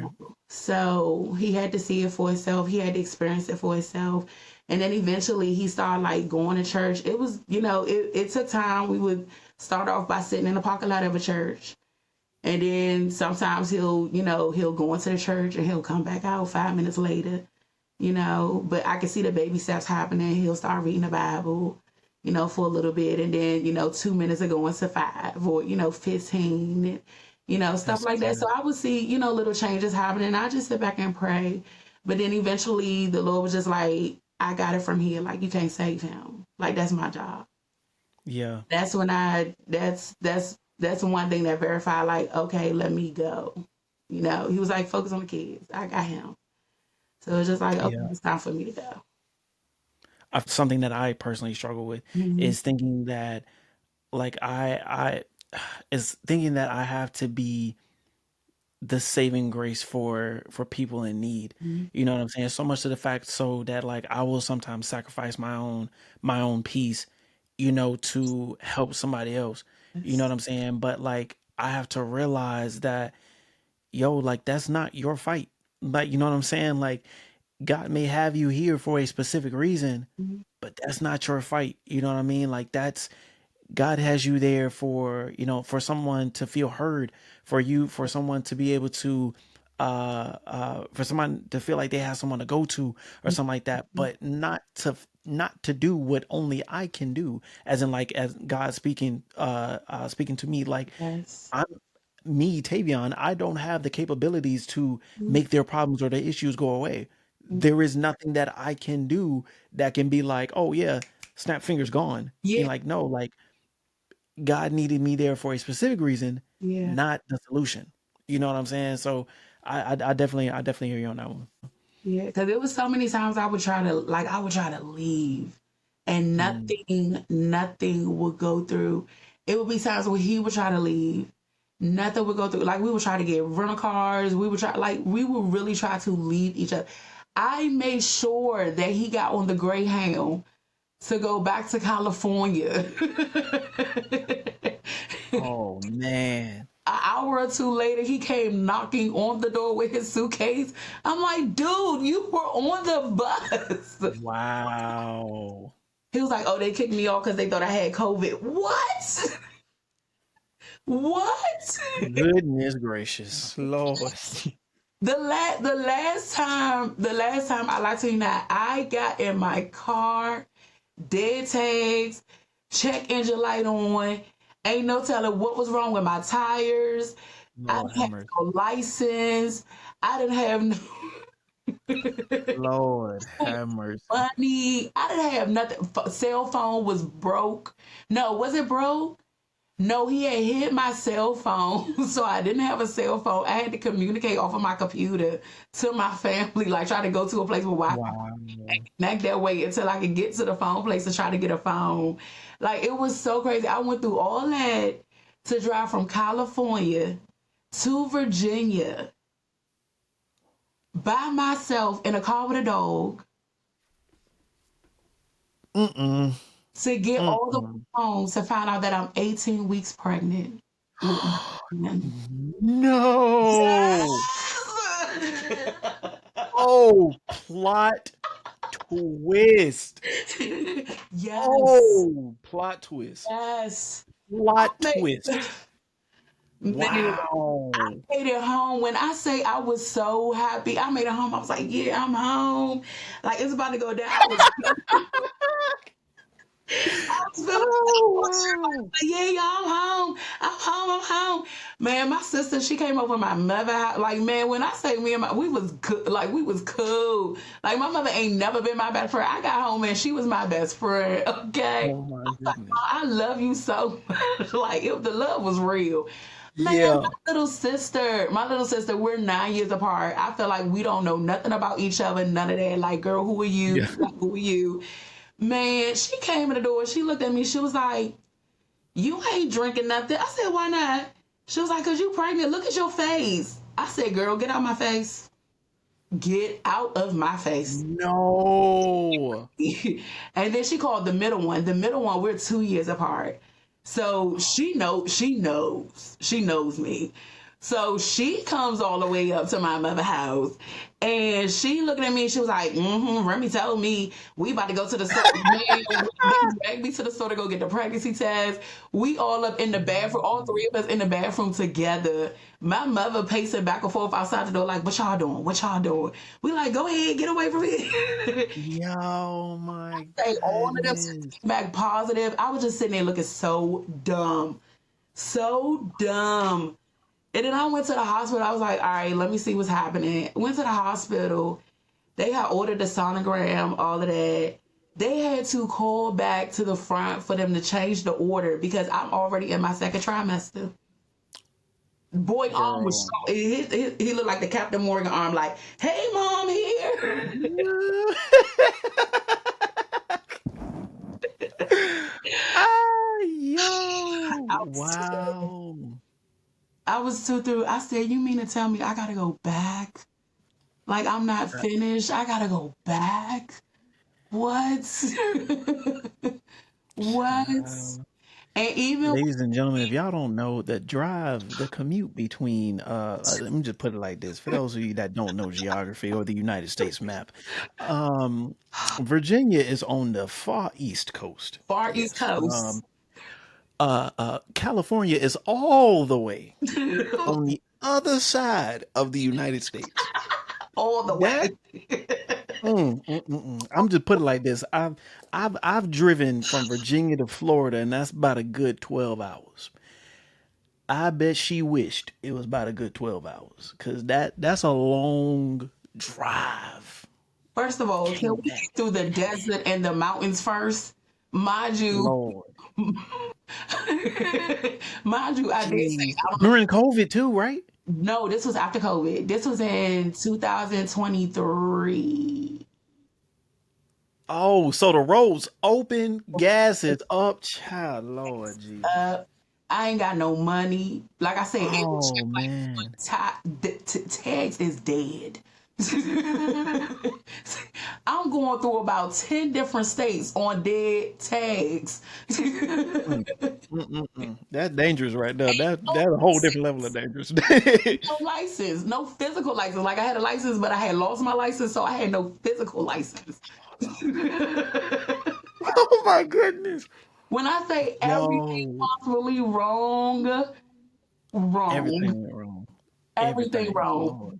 So he had to see it for himself. He had to experience it for himself. And then eventually he started like going to church. It was, it took time. We would start off by sitting in the parking lot of a church. And then sometimes he'll go into the church and he'll come back out 5 minutes later, but I can see the baby steps happening. He'll start reading the Bible, for a little bit. And then, 2 minutes are going to five or, 15, and, stuff That's like that. good. So I would see, little changes happening. I just sit back and pray. But then eventually the Lord was just like, I got it from here. Like, you can't save him. Like, that's my job. Yeah. That's when that's one thing that verified, like, okay, let me go. He was like, focus on the kids. I got him. So it's just like, okay, Yeah. it's time for me to go. Something that I personally struggle with Mm-hmm. is thinking that like is thinking that I have to be the saving grace for people in need. You know what I'm saying? So much to the fact so that like I will sometimes sacrifice my own peace, to help somebody else. You know what I'm saying? But like I have to realize that yo, like that's not your fight. Like, you know what I'm saying? Like God may have you here for a specific reason, Mm-hmm. but that's not your fight. You know what I mean? Like that's God has you there for, for someone to feel heard, for someone to be able to, for someone to feel like they have someone to go to or something like that, but not to do what only I can do, as in like, as God speaking to me, like Yes. I'm me, Tavion, I don't have the capabilities to Mm-hmm. make their problems or their issues go away. There is nothing that I can do that can be like, oh yeah, snap fingers gone. And Yeah. like, no, like God needed me there for a specific reason, Yeah. not the solution. You know what I'm saying? So I definitely hear you on that one. Yeah. Because there was so many times I would try to leave, and Mm. nothing would go through. It would be times where he would try to leave, nothing would go through. Like, we would try to get rental cars. We would really try to leave each other. I made sure that he got on the Greyhound to go back to California. Oh man. An hour or two later, he came knocking on the door with his suitcase. I'm like, dude, you were on the bus. Wow. He was like, oh, they kicked me off because they thought I had COVID. What? What? Goodness gracious. Lord. The last time I lied to you now, I got in my car, dead tags, check engine light on. Ain't no telling what was wrong with my tires. I Lord didn't have have mercy. no license. I didn't have Lord no have mercy. money. I didn't have nothing. Cell phone was broke. No, was it broke? No, he had hit my cell phone, so I didn't have a cell phone. I had to communicate off of my computer to my family, like try to go to a place with Wi-Fi Wow. and connect that way until I could get to the phone place to try to get a phone. Like, it was so crazy. I went through all that to drive from California to Virginia by myself in a car with a dog Mm-mm. to get all the way Mm-mm. home to find out that I'm 18 weeks pregnant with my son. No. Yes! Oh, plot twist. Yes. Oh, plot twist. Yes. I Plot made, twist. man, I Wow. made it home. When I say I was so happy, I made it home. I was like, yeah, I'm home. Like, it's about to go down. I was feeling Oh, yeah, y'all, I'm home. I'm home. I'm home. Man, my sister, she came over my mother house. Like, man, when I say me and my, we was good. Like, we was cool. Like, my mother ain't never been my best friend. I got home and she was my best friend. Okay. oh my goodness. I love you so much. Like, the love was real. Man, Yeah. my little sister, we're 9 years apart. I feel like we don't know nothing about each other, none of that. Like, girl, who are you? Yeah. Like, who are you? Man, she came in the door. She looked at me. She was like, you ain't drinking nothing. I said, why not? She was like, because you pregnant. Look at your face. I said, girl, get out my face. Get out of my face. No. And then she called the middle one. The middle one, we're 2 years apart. So she knows me. So she comes all the way up to my mother house and she looking at me and she was like, Remy told me we about to go to the store. Man, they dragged me to the store to go get the pregnancy test. We all up in the bathroom, all three of us in the bathroom together. My mother pacing back and forth outside the door, like, what y'all doing? What y'all doing? We like, go ahead, get away from me. Yo, my Say all of them goodness. came back positive. I was just sitting there looking so dumb. So dumb. And then I went to the hospital. I was like, all right, let me see what's happening. Went to the hospital. They had ordered the sonogram, all of that. They had to call back to the front for them to change the order because I'm already in my second trimester. Boy, arm was Girl. so, he looked like the Captain Morgan arm, like, hey, mom, here. Ah, yo. I was, Wow. I was too through. I said, you mean to tell me I got to go back? Like, I'm not finished. I got to go back. What? What? Child. And even Ladies and gentlemen, if y'all don't know, the commute between let me just put it like this. For those of you that don't know geography or the United States map, um Virginia is on the far east coast. far East Yes. Coast, California is all the way on the other side of the United States. all the That way. I'm just put it like this. I've driven from Virginia to Florida, and that's about a good 12 hours. I bet she wished it was about a good 12 hours, because that's a long drive. First of all, can Came we back, get through the desert and the mountains first? Mind you, Lord, mind you, I did say jeez. I don't know. During COVID too, right? No, this was after COVID. This was in 2023. Oh, so the roads open, gas is up, child, Lord Jesus. I ain't got no money. Like I said, it was Oh just like man. tags is dead. I'm going through about 10 different states on dead tags. Mm, That's dangerous right there. No That's a whole different level of dangerous. license, no physical license. Like I had a license, but I had lost my license, so I had no physical license. Oh my goodness. When I say everything Yo, possibly wrong, wrong, everything went wrong. everything Everything. wrong. Lord.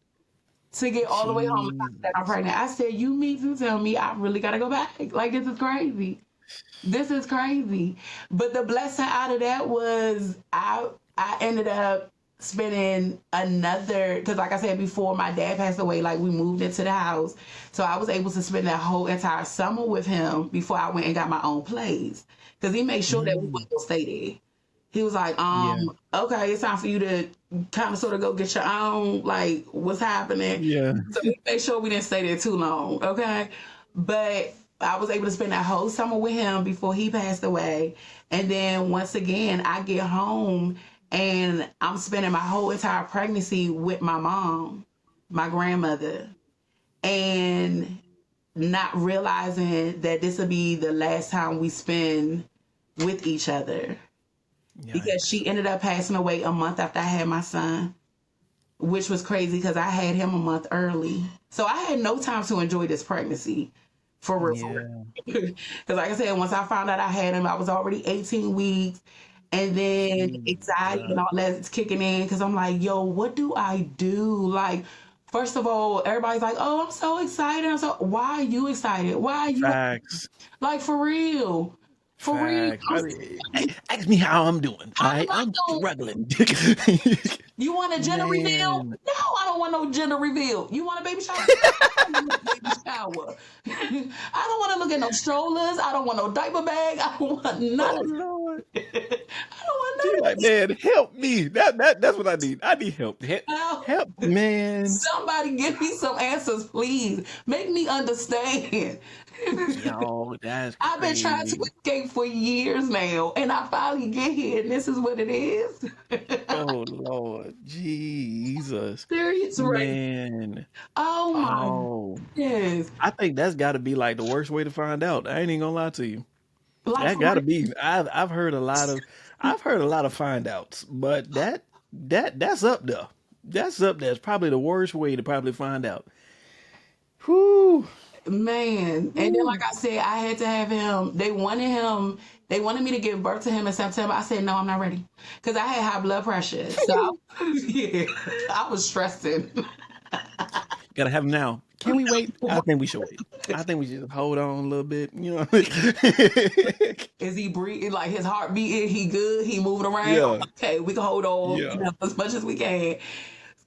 To get all the way home and find out that I'm Jesus. pregnant. I said, you mean to tell me I really gotta go back? Like this is crazy. This is crazy. But the blessing out of that was I ended up spending another because like I said before, my dad passed away, like we moved into the house. So I was able to spend that whole entire summer with him before I went and got my own place. Because he made sure that we Mm, wouldn't go stay there. He was like, yeah. okay, it's time for you to kind of sort of go get your own, like, what's happening. Yeah. So we made sure we didn't stay there too long, okay? But I was able to spend that whole summer with him before he passed away. And then once again, I get home and I'm spending my whole entire pregnancy with my mom, my grandmother, and not realizing that this will be the last time we spend with each other because Yikes. she ended up passing away a month after I had my son, which was crazy because I had him a month early. So I had no time to enjoy this pregnancy for real. For Yeah. real. Because, like I said, once I found out I had him, I was already 18 weeks. And then anxiety and Jesus. all that's kicking in because I'm like, yo, what do I do? Like, first of all, everybody's like, oh, I'm so excited. I'm so, why are you excited? Why are you Facts. like for real? For real. Facts. Ask me how I'm doing. How am I I'm doing? struggling. You want a gender reveal? Man. No, I don't want no gender reveal. You want a baby shower? No, I don't want a baby shower. I don't want to look at no strollers. I don't want no diaper bag. I don't want none Oh of Lord. it. I don't want She none of like, man, help me. That's what I need. I need help. it. Help, man. Somebody give me some answers, please. Make me understand. Yo, that's I've been trying to crazy. escape for years now, and I finally get here, and this is what it is. Oh Lord, Jesus, Serious, right? man. Oh my Oh, goodness. I think that's got to be like the worst way to find out. I ain't even gonna lie to you. Like That for got to be. I've heard a lot of find outs, but that. that's up there. That's up there. It's probably the worst way to probably find out. Whew. Man. And then, like I said, I had to have him. They wanted me to give birth to him in September. I said, no, I'm not ready. Because I had high blood pressure. So, yeah, I was stressing. Gotta have him now. Can we wait? I think we should wait. I think we should hold on a little bit. Is he breathing? Like his heart beating? He good? He moving around? Yeah. Okay, we can hold on, Yeah. as much as we can.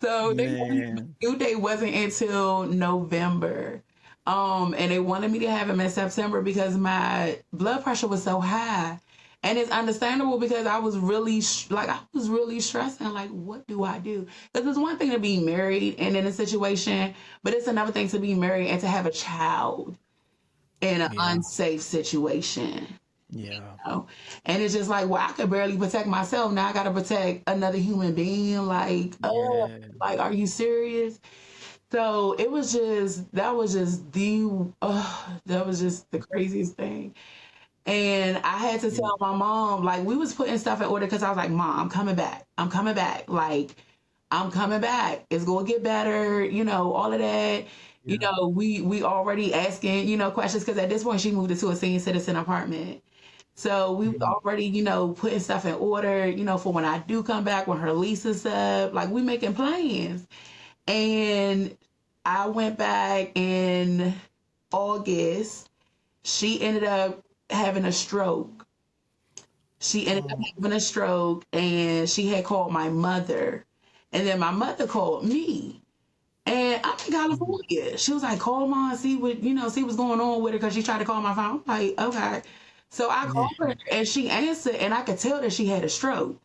So the Man. due date wasn't until November. And they wanted me to have him in September because my blood pressure was so high. And it's understandable because I was really I was really stressing. Like, what do I do? Because it's one thing to be married and in a situation, but it's another thing to be married and to have a child in an Yeah. unsafe situation. Yeah. Know? And it's just like, well, I could barely protect myself. Now I got to protect another human being. Like, oh, Yeah. like, are you serious? So it was just, that was just the craziest thing. And I had to tell my mom, like, we was putting stuff in order because I was like, Mom, I'm coming back. I'm coming back. Like, I'm coming back. It's going to get better, all of that. Yeah. We already asking, questions because at this point she moved into a senior citizen apartment. So we was Mhm. already, putting stuff in order, for when I do come back, when her lease is up, like we making plans. And I went back in August. She ended up having a stroke. She ended up Oh. having a stroke and she had called my mother. And then my mother called me. And I'm in Mhm. California. She was like, call mom, see what's going on with her because she tried to call my phone. I'm like, okay. So I Yeah. called her and she answered and I could tell that she had a stroke.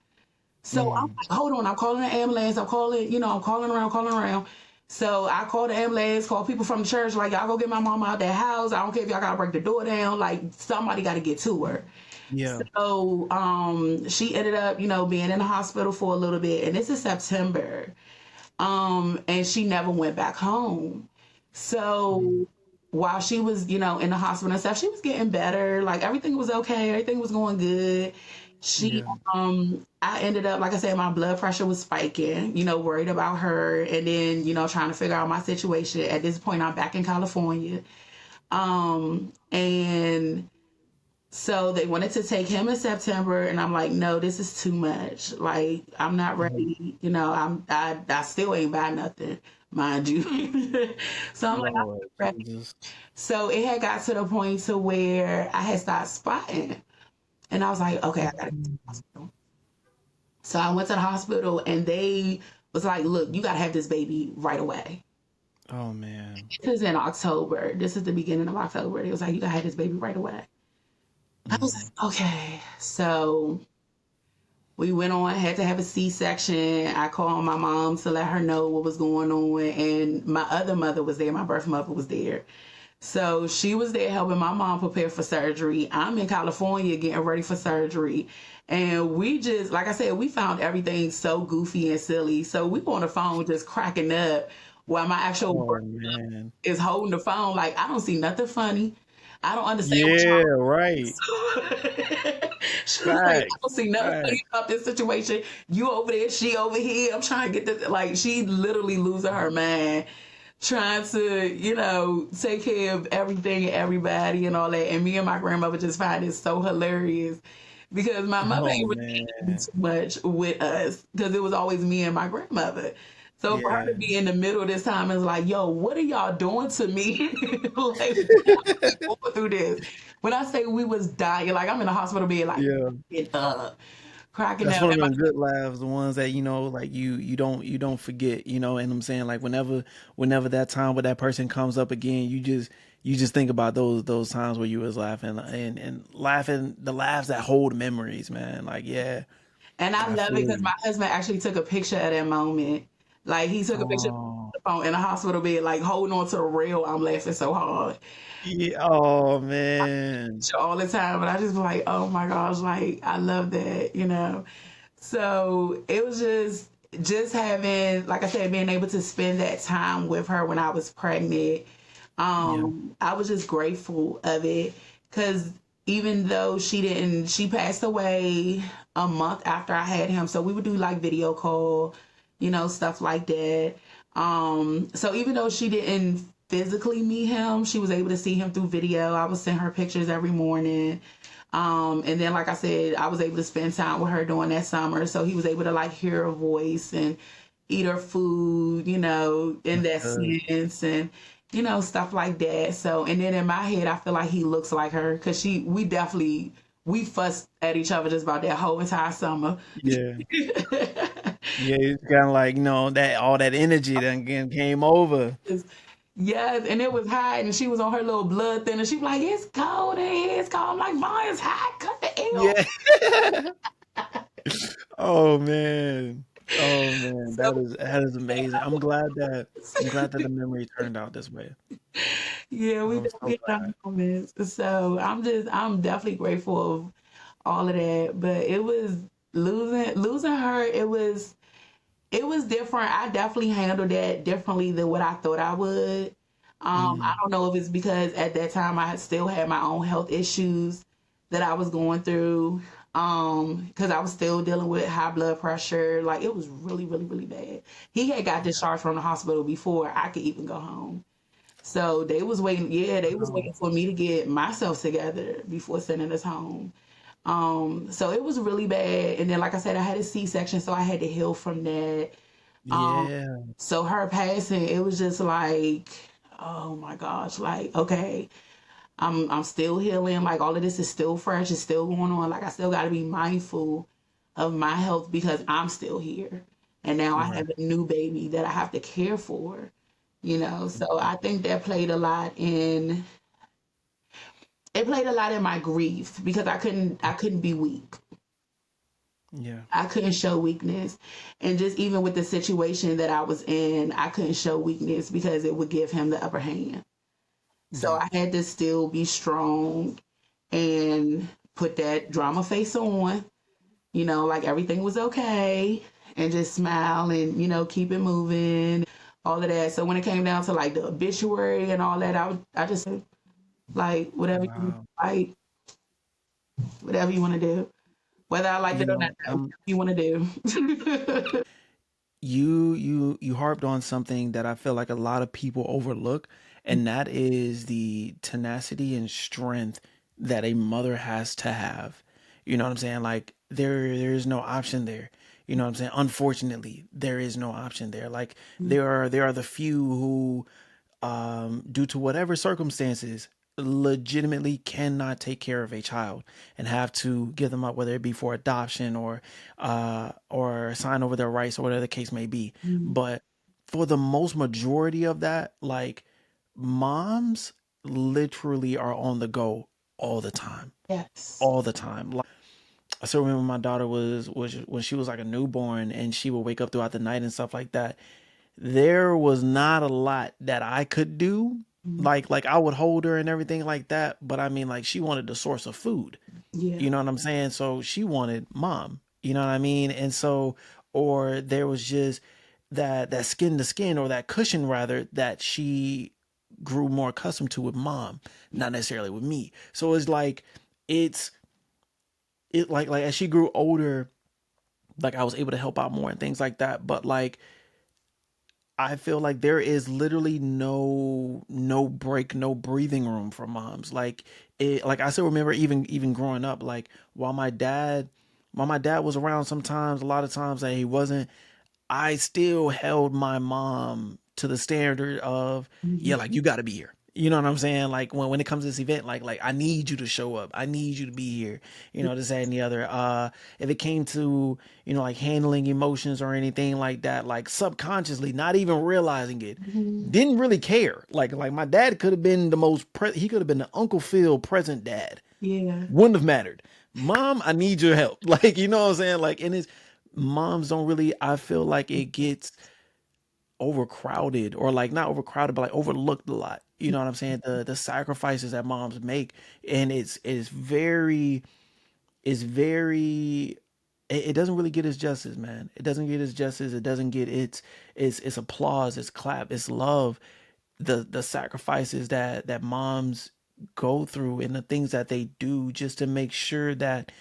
So I'm Mm. like, hold on, I'm calling the ambulance. I'm calling around. So I called the ambulance, called people from the church, like, y'all go get my mom out that house. I don't care if y'all gotta break the door down. Like, somebody gotta get to her. Yeah. So she ended up, being in the hospital for a little bit. And this is September. And she never went back home. Mm. So while she was, in the hospital and stuff, she was getting better. Like everything was okay, everything was going good. She Yeah. I ended up, like I said, my blood pressure was spiking, worried about her and then, trying to figure out my situation. At this point I'm back in California. And so they wanted to take him in September, and I'm like, no, this is too much. Like, I'm not Mhm. ready. I still ain't buy nothing, mind you. So I'm like, I'm Lord not ready. Jesus. So it had got to the point to where I had started spotting, and I was like, okay, I gotta go to the hospital. So I went to the hospital, and they was like, look, you gotta have this baby right away. Oh man. This is in October. This is the beginning of October. It was like, you gotta have this baby right away. I was Mm. like, okay. So we went on, had to have a C-section. I called my mom to let her know what was going on. And my other mother was there. My birth mother was there. So she was there helping my mom prepare for surgery. I'm in California getting ready for surgery. And we just, like I said, we found everything so goofy and silly. So we were on the phone just cracking up while my actual Oh birth man. is holding the phone. Like, I don't see nothing funny. I don't understand what Yeah, y'all. right. She was like, I don't Facts. see nothing funny Facts. about this situation. You over there, she over here. I'm trying to get this. Like, she literally losing her mind, trying to, take care of everything and everybody and all that. And me and my grandmother just find it so hilarious because my mother Oh ain't man. really too much with us because it was always me and my grandmother. So for her Yeah. to be in the middle this time is like, yo, what are y'all doing to me? Like, going through this. When I say we was dying, like I'm in the hospital bed, like Yeah. it up, cracking That's up. one of And them good laughs, the ones that like you don't forget, and I'm saying like whenever that time where that person comes up again, you just think about those times where you was laughing and laughing the laughs that hold memories, man. Like yeah, I I love feel it because you. my husband actually took a picture of that moment. Like he took a picture of Oh the phone in the hospital bed, like holding on to the rail. I'm laughing so hard yeah, oh man, all the time, but I just be like, oh my gosh, like I love that. So it was just having, like I said, being able to spend that time with her when I was pregnant. yeah, I was just grateful of it because even though she passed away a month after I had him. So we would do like video call, stuff like that. So even though she didn't physically meet him, she was able to see him through video. I would send her pictures every morning. And then, like I said, I was able to spend time with her during that summer. So he was able to like hear her voice and eat her food, in that Good. sense, and stuff like that. So, and then in my head, I feel like he looks like her because we fussed at each other just about that whole entire summer. Yeah. Yeah, it's kind of like, that all that energy that again came over. Yes, and it was hot, and she was on her little blood thinner. She was like, "It's cold in here. It's cold." I'm like, "Mine is hot. Cut the Yeah. Oh man. Oh man. So That is amazing. I'm glad that the memory turned out this way. yeah, we I'm don't so get no glad. comments. So I'm definitely grateful of all of that. But it was losing her. It was different. I definitely handled that differently than what I thought I would. I Mm, don't know if it's because at that time I still had my own health issues that I was going through. Because I was still dealing with high blood pressure. Like it was really, really, really bad. He had got discharged from the hospital before I could even go home. So they was waiting, yeah, they was wow. waiting for me to get myself together before sending us home. So it was really bad. And then, like I said, I had a C-section, so I had to heal from that. Um, Yeah. so her passing, it was just like, oh my gosh, like, okay, I'm still healing. Like all of this is still fresh, it's still going on. Like I still gotta be mindful of my health because I'm still here. And now I Right. have a new baby that I have to care for. So I think that played a lot in my grief because I couldn't be weak. Yeah. I couldn't show weakness. And just even with the situation that I was in, I couldn't show weakness because it would give him the upper hand. So Yeah. I had to still be strong and put that drama face on, like everything was okay, and just smile and, keep it moving, all of that. So when it came down to like the obituary and all that, I just like Wow. whatever you want to do, whether I liked You it or not, know, whatever you want to do. you harped on something that I feel like a lot of people overlook, and that is the tenacity and strength that a mother has to have. You know what I'm saying? Like there is no option there. You know what I'm saying? Unfortunately, there is no option there. Like there are the few who due to whatever circumstances, legitimately cannot take care of a child and have to give them up, whether it be for adoption or sign over their rights or whatever the case may be. But for the most majority of that, like moms literally are on the go all the time, Yes. all the time. Like I still remember my daughter was when she was like a newborn and she would wake up throughout the night and stuff like that. There was not a lot that I could do. Like I would hold her and everything like that, but I mean like she wanted the source of food. Yeah. You know what I'm saying? So she wanted mom. You know what I mean? And so or there was just that skin to skin or that cushion rather that she grew more accustomed to with mom, not necessarily with me. So it's like it's it like as she grew older, like I was able to help out more and things like that. But like I feel like there is literally no break, no breathing room for moms. Like I still remember even growing up, like while my dad was around sometimes, a lot of times that he wasn't, I still held my mom to the standard of, yeah, like Mhm. you got to be here. You know what I'm saying? Like when it comes to this event, like I need you to show up. I need you to be here. This, that, and the other. If it came to, like handling emotions or anything like that, like subconsciously, not even realizing it, Mhm. didn't really care. Like my dad could have been he could have been the Uncle Phil present dad. Yeah. Wouldn't have mattered. Mom, I need your help. Like, you know what I'm saying? Like, and it's moms don't really, I feel like it gets overcrowded or like not overcrowded, but like overlooked a lot. You know what I'm saying? The sacrifices that moms make. And it's very it doesn't really get its justice, man. It doesn't get its justice. It doesn't get its applause, its clap, its love. The sacrifices that moms go through and the things that they do just to make sure that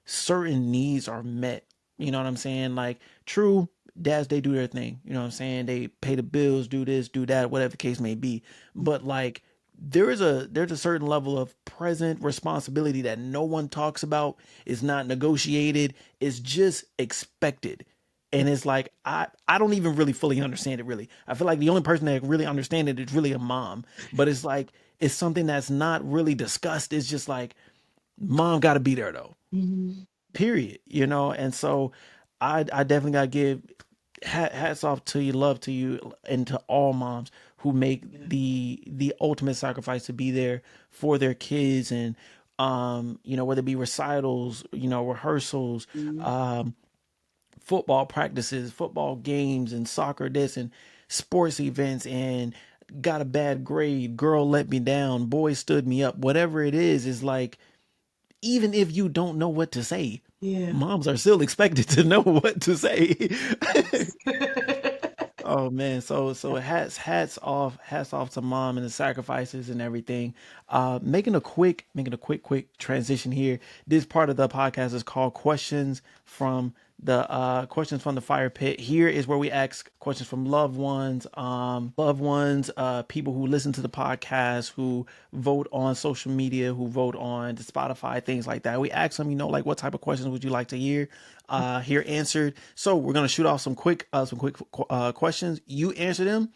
certain needs are met. You know what I'm saying? Like, true, dads, they do their thing. You know what I'm saying? They pay the bills, do this, do that, whatever the case may be. But like, there's a certain level of present responsibility that no one talks about. It's not negotiated. It's just expected. And it's like I don't even really fully understand it really. I feel like the only person that really understand it is really a mom. But it's like it's something that's not really discussed. It's just like mom got to be there though, Mhm. period, and so I definitely gotta give hats off to you, love to you, and to all moms who make Yeah. the ultimate sacrifice to be there for their kids. And whether it be recitals, rehearsals, Mhm. um football practices, football games, and soccer this and sports events, and got a bad grade, girl let me down, boy stood me up, whatever it is like, even if you don't know what to say, Yeah. moms are still expected to know what to say. Yes. Oh man, so hats off to mom and the sacrifices and everything. Making a quick transition here. This part of the podcast is called questions from the fire pit. Here is where we ask questions from loved ones, people who listen to the podcast, who vote on social media, who vote on the Spotify, things like that. We ask them, like, what type of questions would you like to hear answered? So we're gonna shoot off some quick questions. You answer them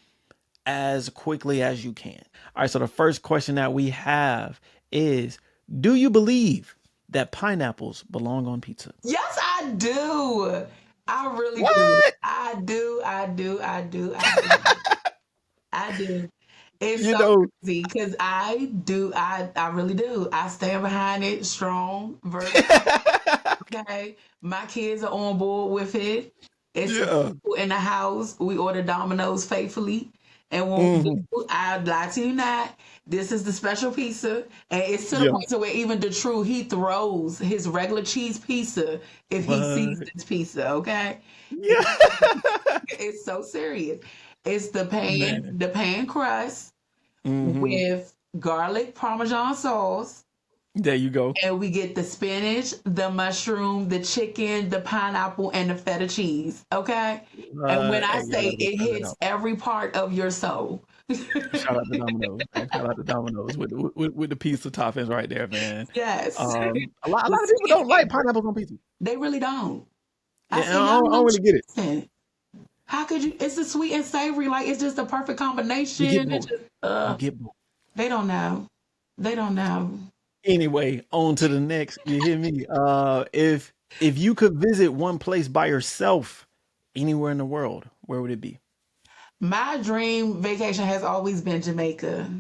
as quickly as you can. All right. So the first question that we have is: do you believe that pineapples belong on pizza? Yes, I do. I really do. What? I do. I do. I do. I do. I do. It's You so know. crazy because I do. I really do. I stand behind it strong. Okay. My kids are on board with it. It's a Yeah. staple in the house. We order Domino's faithfully. And when we Hmm. do, I lie to you not, this is the special pizza. And it's to the Yeah. point to where even the true, he throws his regular cheese pizza if he sees What? this pizza, okay? Yeah. It's so serious. It's the pan, Man. the pan crust Hmm. with garlic parmesan sauce, There you go. and we get the spinach, the mushroom, the chicken, the pineapple, and the feta cheese. Okay. And when I Hey, y'all say gotta go it try that hits out. every part of your soul. Shout out to Domino's, man. Shout out to Domino's with the pizza toppings right there, man. Yes. A lot The of people sweet don't like and savory. pineapples on pizza. They really don't. I Yeah, say, I y'all don't, I know don't what really get it. you're missing. How could you? It's the sweet and savory. Like, it's just the perfect You get combination. It both. just, You get both. they don't know. They don't know. Anyway, on to the next. You hear me? If you could visit one place by yourself, anywhere in the world, where would it be? My dream vacation has always been Jamaica.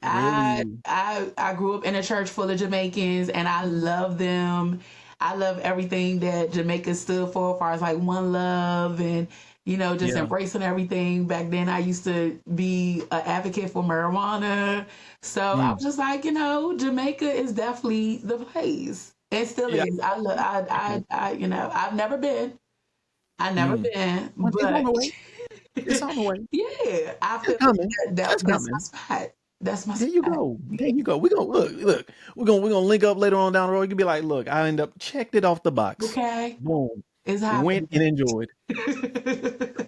Really? I grew up in a church full of Jamaicans and I love them. I love everything that Jamaica stood for as far as like one love and just Yeah. embracing everything. Back then I used to be an advocate for marijuana. So I Mm. was just like, Jamaica is definitely the place. It still Yeah. is. I love I've never been. I never Mm. been, It's on but the way. It's on the way. yeah, I It's feel coming. It's that's my coming. spot. That's my There you spot. go. There you go. We gonna look. We're gonna link up later on down the road. You can be like, look, I end up checked it off the box. Okay, Boom. it's Went happening. and enjoyed.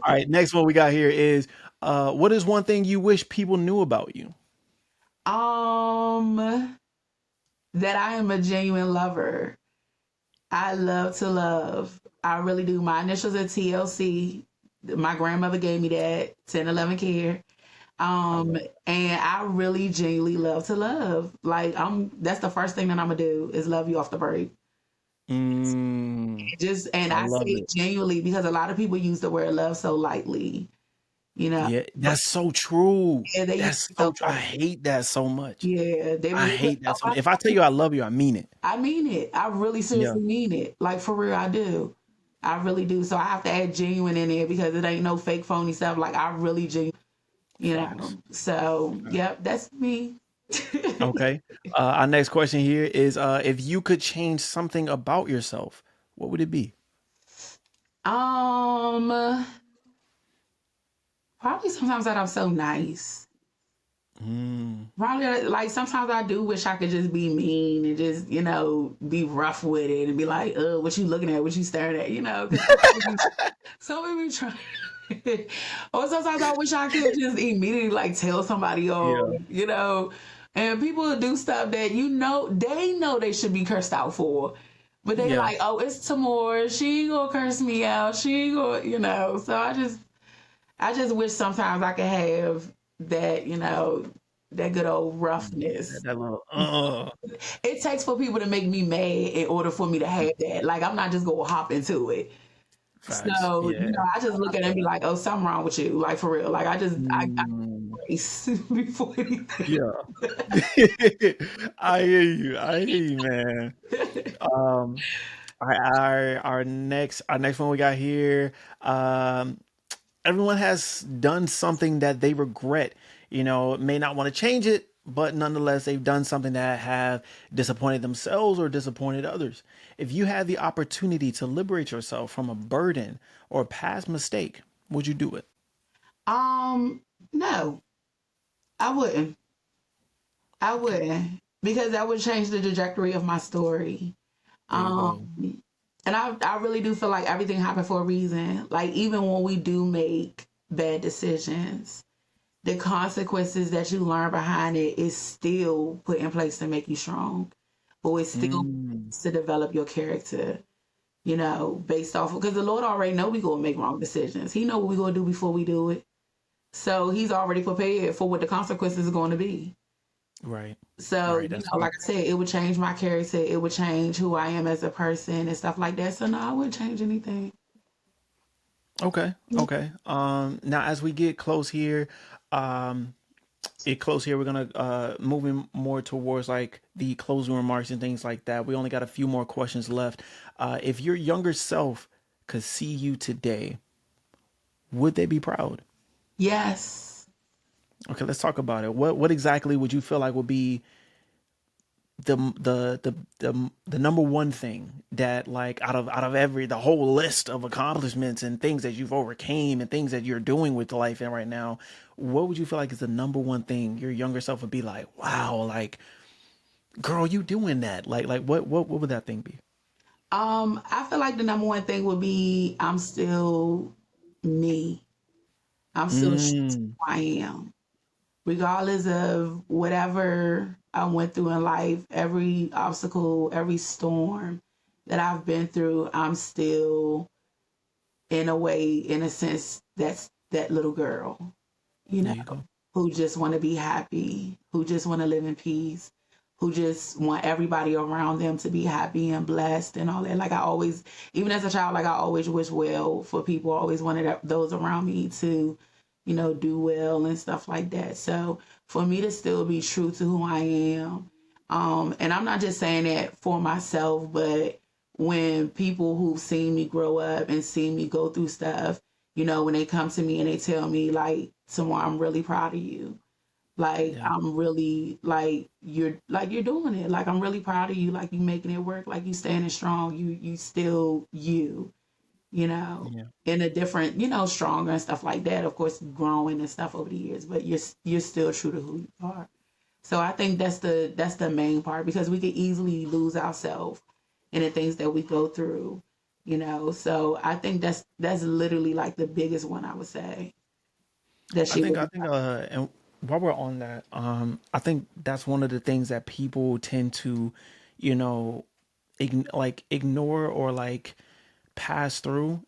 All right, next one we got here is what is one thing you wish people knew about you? um, that I am a genuine lover. I love to love. I really do. My initials are TLC. My grandmother gave me that 1011 care. I Um, love it. and I really genuinely love to love. Like that's the first thing that I'm gonna do is love you off the break. Just and I I love say it. genuinely because a lot of people use the word love so lightly, Yeah, but that's so true. yeah, they use That's it so so true. I lightly. hate that so much. Yeah, they I be like, hate that oh, so much. If I tell you I love you, I mean it. I mean it. I really Yeah. seriously mean it. Like for real, I do. I really do. So I have to add genuine in there because it ain't no fake phony stuff. Like I really genuine. Facts. So yep, that's me. Okay. Our next question here is if you could change something about yourself, what would it be? um, Probably sometimes that I'm so nice. Mm. Probably like sometimes I do wish I could just be mean and just, be rough with it and be like, what you looking at, what you staring at, because some people be trying. Or sometimes I wish I could just immediately like tell somebody Yeah. and people will do stuff that they know they should be cursed out for. But they Yeah. like, oh, it's Tamora. She ain't gonna curse me out. She ain't gonna. So I just wish sometimes I could have that, that good old roughness. That little It takes for people to make me mad in order for me to have that. Like I'm not just gonna hop into it. facts. So, Yeah. I just look at it and be like, oh, something wrong with you. Like for real. Like I Mm. grace before anything. Yeah. I hear you. I hear you, man. Um, our next one we got here. Um, Everyone has done something that they regret. May not want to change it, but nonetheless, they've done something that have disappointed themselves or disappointed others. If you had the opportunity to liberate yourself from a burden or a past mistake, would you do it? Um, no, I wouldn't. I Okay, wouldn't. Because that would change the trajectory of my story. there you go. Um, and I really do feel like everything happened for a reason. Like even when we do make bad decisions, the consequences that you learn behind it is still put in place to make you strong, or it's still Mm, to develop your character. Based off because the Lord already know we gonna make wrong decisions. He know what we gonna do before we do it, so He's already prepared for what the consequences are going to be. right, So, right. That's like good. I said, it would change my character. It would change who I am as a person and stuff like that. So, no, I wouldn't change anything. Okay, okay. Now as we get close here, um, we're gonna moving more towards like the closing remarks and things like that. We only got a few more questions left. If your younger self could see you today, would they be proud? Yes. Okay, let's talk about it. What exactly would you feel like would be the the number one thing that, like, out of every the whole list of accomplishments and things that you've overcame and things that you're doing with life and right now, what would you feel like is the number one thing your younger self would be like, wow, like, girl, you doing that? Like what would that thing be? I feel like the number one thing would be I'm still me. I'm still Mm, who I am. Regardless of whatever I went through in life, every obstacle, every storm that I've been through, I'm still, in a way, in a sense, that's that little girl, you there know, you go. who just want to be happy, who just want to live in peace, who just want everybody around them to be happy and blessed and all that. Like I always, even as a child, like I always wish well for people. I always wanted those around me to, do well and stuff like that. So for me to still be true to who I am, and I'm not just saying that for myself, but when people who've seen me grow up and seen me go through stuff, when they come to me and they tell me like, "Tomorrow, I'm really proud of you. Like Yeah, I'm really like you're doing it. Like I'm really proud of you. Like you making it work. Like you standing strong. You still you. You know, yeah. in a different, stronger and stuff like that. Of course, growing and stuff over the years, but you're still true to who you are. So I think that's the main part because we could easily lose ourselves in the things that we go through. So I think that's literally like the biggest one I would say that I she think would I be. think and while we're on that, I think that's one of the things that people tend to, you know, like ignore or like pass through.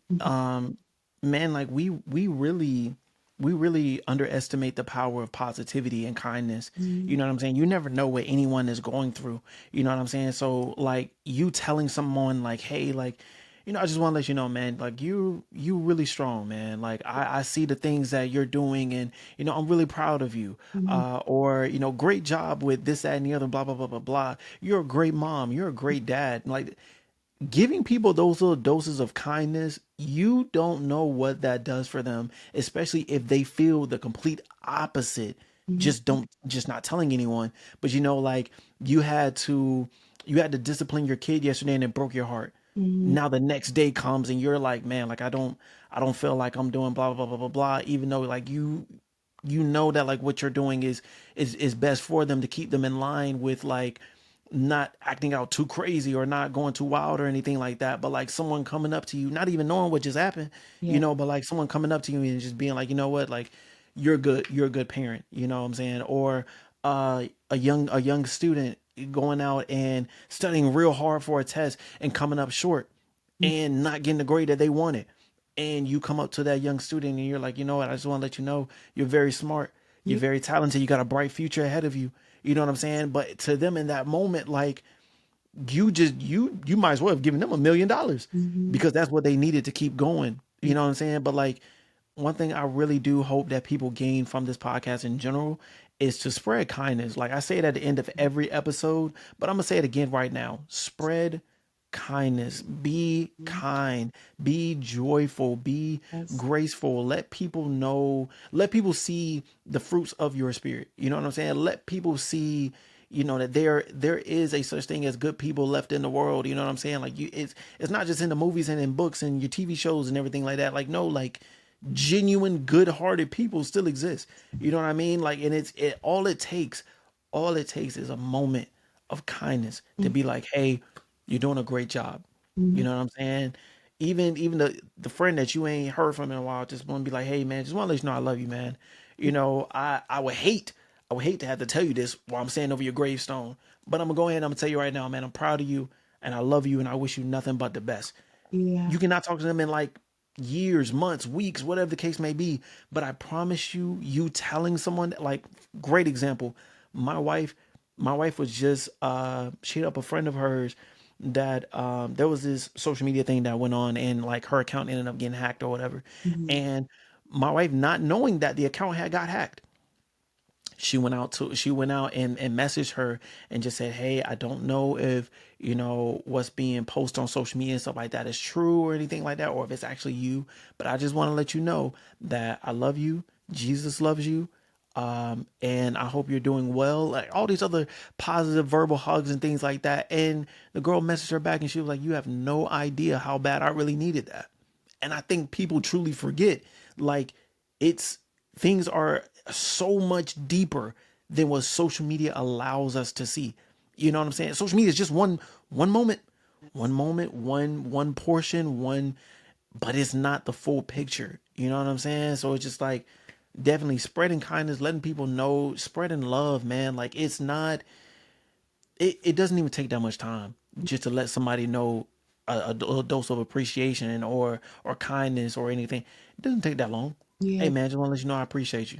Man, like we really underestimate the power of positivity and kindness. You Mhm. know what I'm saying? You never know what anyone is going through. You know what I'm saying? So like you telling someone like, hey, like, I just want to let you know, man, like you really strong, man. Like I see the things that you're doing and I'm really proud of you. Mhm. Or, great job with this, that, and the other, blah, blah, blah, blah, blah. You're a great mom, you're a great dad. Like giving people those little doses of kindness, you don't know what that does for them, especially if they feel the complete opposite. Mhm. Just not telling anyone. But like you had to discipline your kid yesterday and it broke your heart. Mhm. Now the next day comes and you're like, man, like I don't feel like I'm doing blah blah blah blah blah blah, even though like you you know that like what you're doing is best for them, to keep them in line with like not acting out too crazy or not going too wild or anything like that. But like someone coming up to you, not even knowing what just happened, Yeah. but like someone coming up to you and just being like, you know what, like you're a good parent, you know what I'm saying? Or a young student going out and studying real hard for a test and coming up short and not getting the grade that they wanted. And you come up to that young student and you're like, you know what, I just want to let you know you're very smart. You're Yeah. very talented. You got a bright future ahead of you. You know what I'm saying? But to them in that moment, like you might as well have given them $1 million Mm-hmm. because that's what they needed to keep going. You know what I'm saying? But like one thing I really do hope that people gain from this podcast in general is to spread kindness. Like I say it at the end of every episode, but I'm gonna say it again right now. Spread kindness. Be kind. Be joyful. Be Yes. graceful. Let people know. Let people see the fruits of your spirit. You know what I'm saying? Let people see. That there is a such thing as good people left in the world. You know what I'm saying? Like it's not just in the movies and in books and your TV shows and everything like that. Like no, like genuine good-hearted people still exist. You know what I mean? Like, and all it takes is a moment of kindness to be like, hey, you're doing a great job. You Mm-hmm. know what I'm saying? Even the friend that you ain't heard from in a while just want to be like, hey man, just want to let you know I love you, man. I would hate to have to tell you this while I'm standing over your gravestone, but I'm gonna go ahead and I'm gonna tell you right now, man, I'm proud of you and I love you and I wish you nothing but the best. Yeah. You cannot talk to them in like years, months, weeks, whatever the case may be. But I promise you, you telling someone like, great example. My wife, my wife was just she hit up a friend of hers that there was this social media thing that went on and like her account ended up getting hacked or whatever. Mm-hmm. And my wife not knowing that the account had got hacked, she went out and messaged her and just said, hey, I don't know if what's being posted on social media and stuff like that is true or anything like that, or if it's actually you, but I just want to let you know that I love you, Jesus loves you, and I hope you're doing well, like all these other positive verbal hugs and things like that. And the girl messaged her back and she was like, you have no idea how bad I really needed that. And I think people truly forget, like, it's things are so much deeper than what social media allows us to see. You know what I'm saying? Social media is just one moment, one portion, but it's not the full picture. You know what I'm saying? So it's just like definitely spreading kindness, letting people know, spreading love, man. Like it doesn't even take that much time just to let somebody know a dose of appreciation or kindness or anything. It doesn't take that long. Hey Yeah. man, just want to let you know I appreciate you.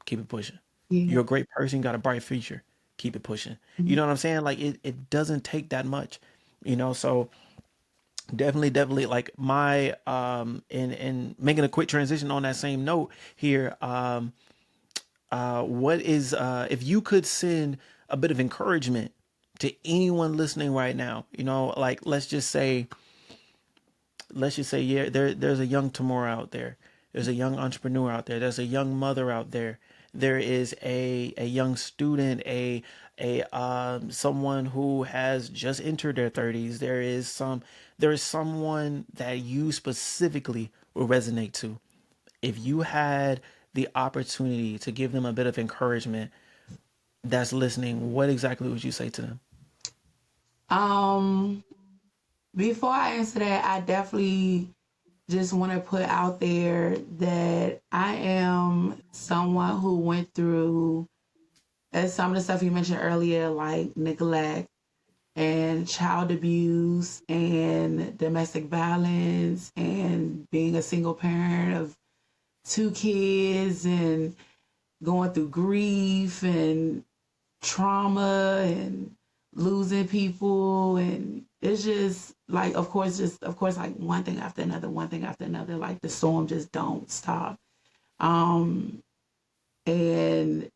Keep it pushing. Yeah. You're a great person, got a bright future. Keep it pushing. You Mhm. know what I'm saying? Like it doesn't take that much. So definitely like my and making a quick transition on that same note here. What is if you could send a bit of encouragement to anyone listening right now, like let's just say, yeah, there's a young Tamora out there, there's a young entrepreneur out there, there's a young mother out there, there is a young student, a someone who has just entered their 30s, there is someone that you specifically will resonate to. If you had the opportunity to give them a bit of encouragement that's listening, what exactly would you say to them? Um, Before I answer that, I definitely just want to put out there that I am someone who went through as some of the stuff you mentioned earlier, like neglect and child abuse and domestic violence and being a single parent of two kids and going through grief and trauma and losing people, and it's just like, of course like one thing after another, one thing after another, like the storm just don't stop. um and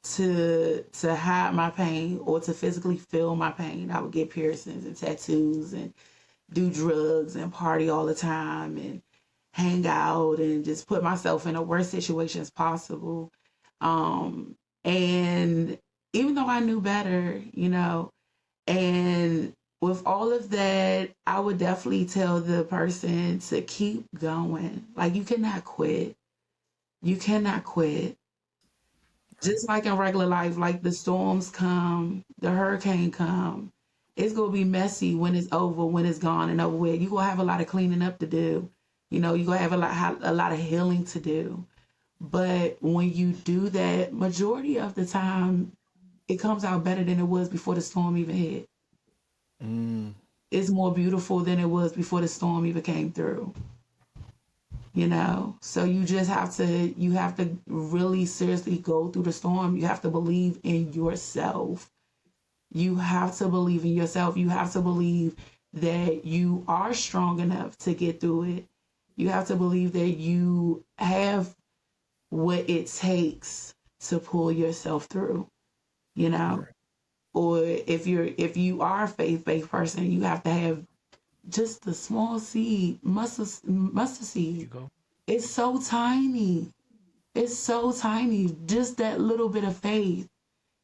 to hide my pain or to physically feel my pain, I would get piercings and tattoos and do drugs and party all the time and hang out and just put myself in the worst situations possible. Um, and even though I knew better, and with all of that, I would definitely tell the person to keep going. Like, you cannot quit. You cannot quit. Right. Just like in regular life, like the storms come, the hurricane come. It's gonna be messy when it's over, when it's gone and over with. You're gonna have a lot of cleaning up to do. You're gonna have a lot of healing to do. But when you do that, majority of the time, it comes out better than it was before the storm even hit. Mm, It's more beautiful than it was before the storm even came through. So you have to really seriously go through the storm. You have to believe in yourself. You have to believe in yourself. You have to believe that you are strong enough to get through it. You have to believe that you have what it takes to pull yourself through, you know? right. Or if you are a faith-based person, you have to have just the small seed, mustard There you seed. go. It's so tiny. It's so tiny. Just that little bit of faith.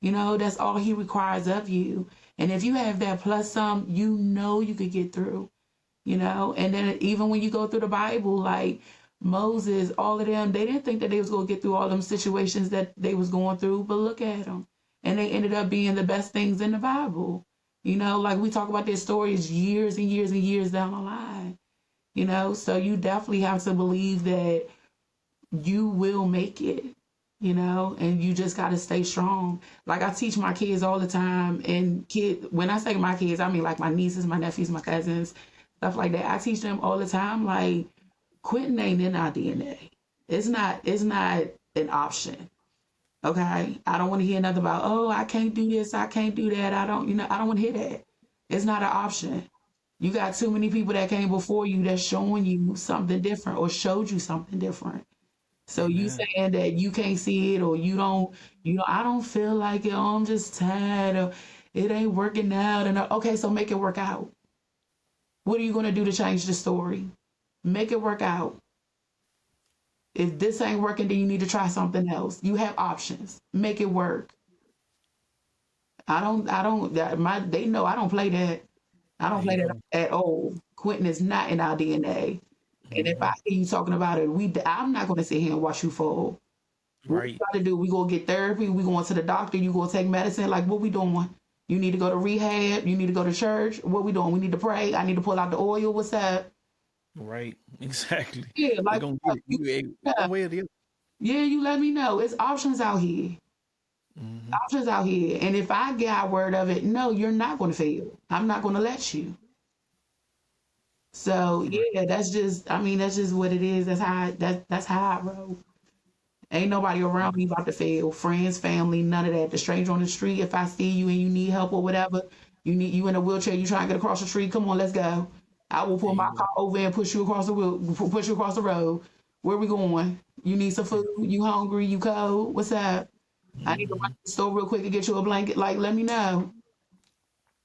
That's all he requires of you. And if you have that plus some, you could get through. And then even when you go through the Bible, like Moses, all of them, they didn't think that they was going to get through all them situations that they was going through, but look at them. And they ended up being the best things in the Bible. Like we talk about their stories years and years and years down the line. So you definitely have to believe that you will make it, and you just got to stay strong. Like I teach my kids all the time, and when I say my kids, I mean like my nieces, my nephews, my cousins, stuff like that. I teach them all the time, like quitting ain't in our DNA. It's not an option. Okay. I don't want to hear nothing about, oh, I can't do this, I can't do that. I don't want to hear that. It's not an option. You got too many people that came before you that's showing you something different or showed you something different. So you Amen. saying that you can't see it or I don't feel like it, oh, I'm just tired or it ain't working out. And okay, so make it work out. What are you going to do to change the story? Make it work out. If this ain't working, then you need to try something else. You have options. Make it work. They know I don't play that. I don't There you play that go. at all. Quitting is not in our DNA. And if I Hmm. hear you talking about it, I'm not going to sit here and watch you fall. What we Right. got to do? We gonna get therapy. We going to the doctor. You gonna take medicine? Like what we doing? You need to go to rehab. You need to go to church. What we doing? We need to pray. I need to pull out the oil. What's up? Right. Exactly. Yeah, We're like gonna get it. yeah, One way or the other. yeah. You let me know. It's options out here. Hmm. Options out here. And if I get word of it, no, you're not gonna fail. I'm not gonna let you. So Right. yeah, that's just. I mean, that's just what it is. That's how I roll. Ain't nobody around me about to fail. Friends, family, none of that. The stranger on the street, if I see you and you need help or whatever, you in a wheelchair, you trying to get across the street, come on, let's go. I will There pull you my go. car over and push you across the road. Where we going? You need some food? Yeah. You hungry? You cold? What's up? I need to run Hmm. to the store real quick and get you a blanket. Like, let me know.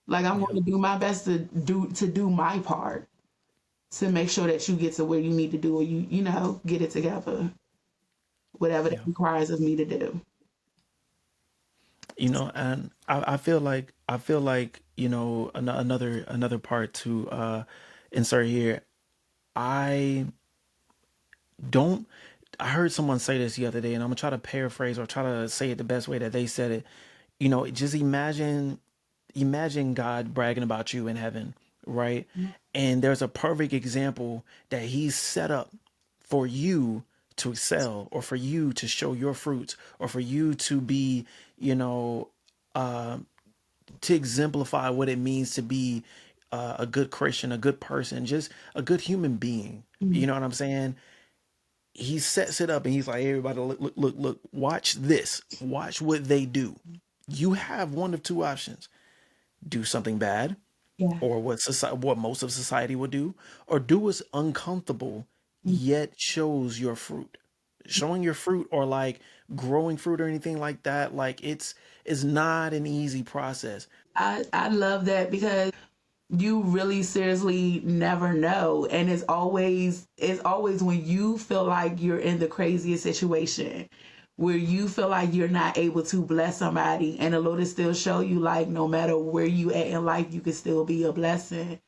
Like, I'm going Yeah. to do my best to do my part to make sure that you get to where you need to do or get it together. Whatever that Yeah. requires of me to do. And I feel like another part to insert here. I don't. I heard someone say this the other day, and I'm gonna try to paraphrase or try to say it the best way that they said it. Just imagine God bragging about you in heaven, right? And there's a perfect example that He's set up for you to excel, or for you to show your fruits, or for you to be, you know, to exemplify what it means to be a good Christian, a good person, just a good human being. You know what I'm saying? He sets it up and he's like, "Hey, everybody, look, look, look, look, watch this. Watch what they do. You have one of two options: do something bad, Yeah. or what most of society would do, or do what's uncomfortable yet shows your fruit. Showing your fruit, or like growing fruit or anything like that, like it's not an easy process. I love that because you really seriously never know. And it's always when you feel like you're in the craziest situation where you feel like you're not able to bless somebody, and the Lord is still show you like no matter where you at in life, you can still be a blessing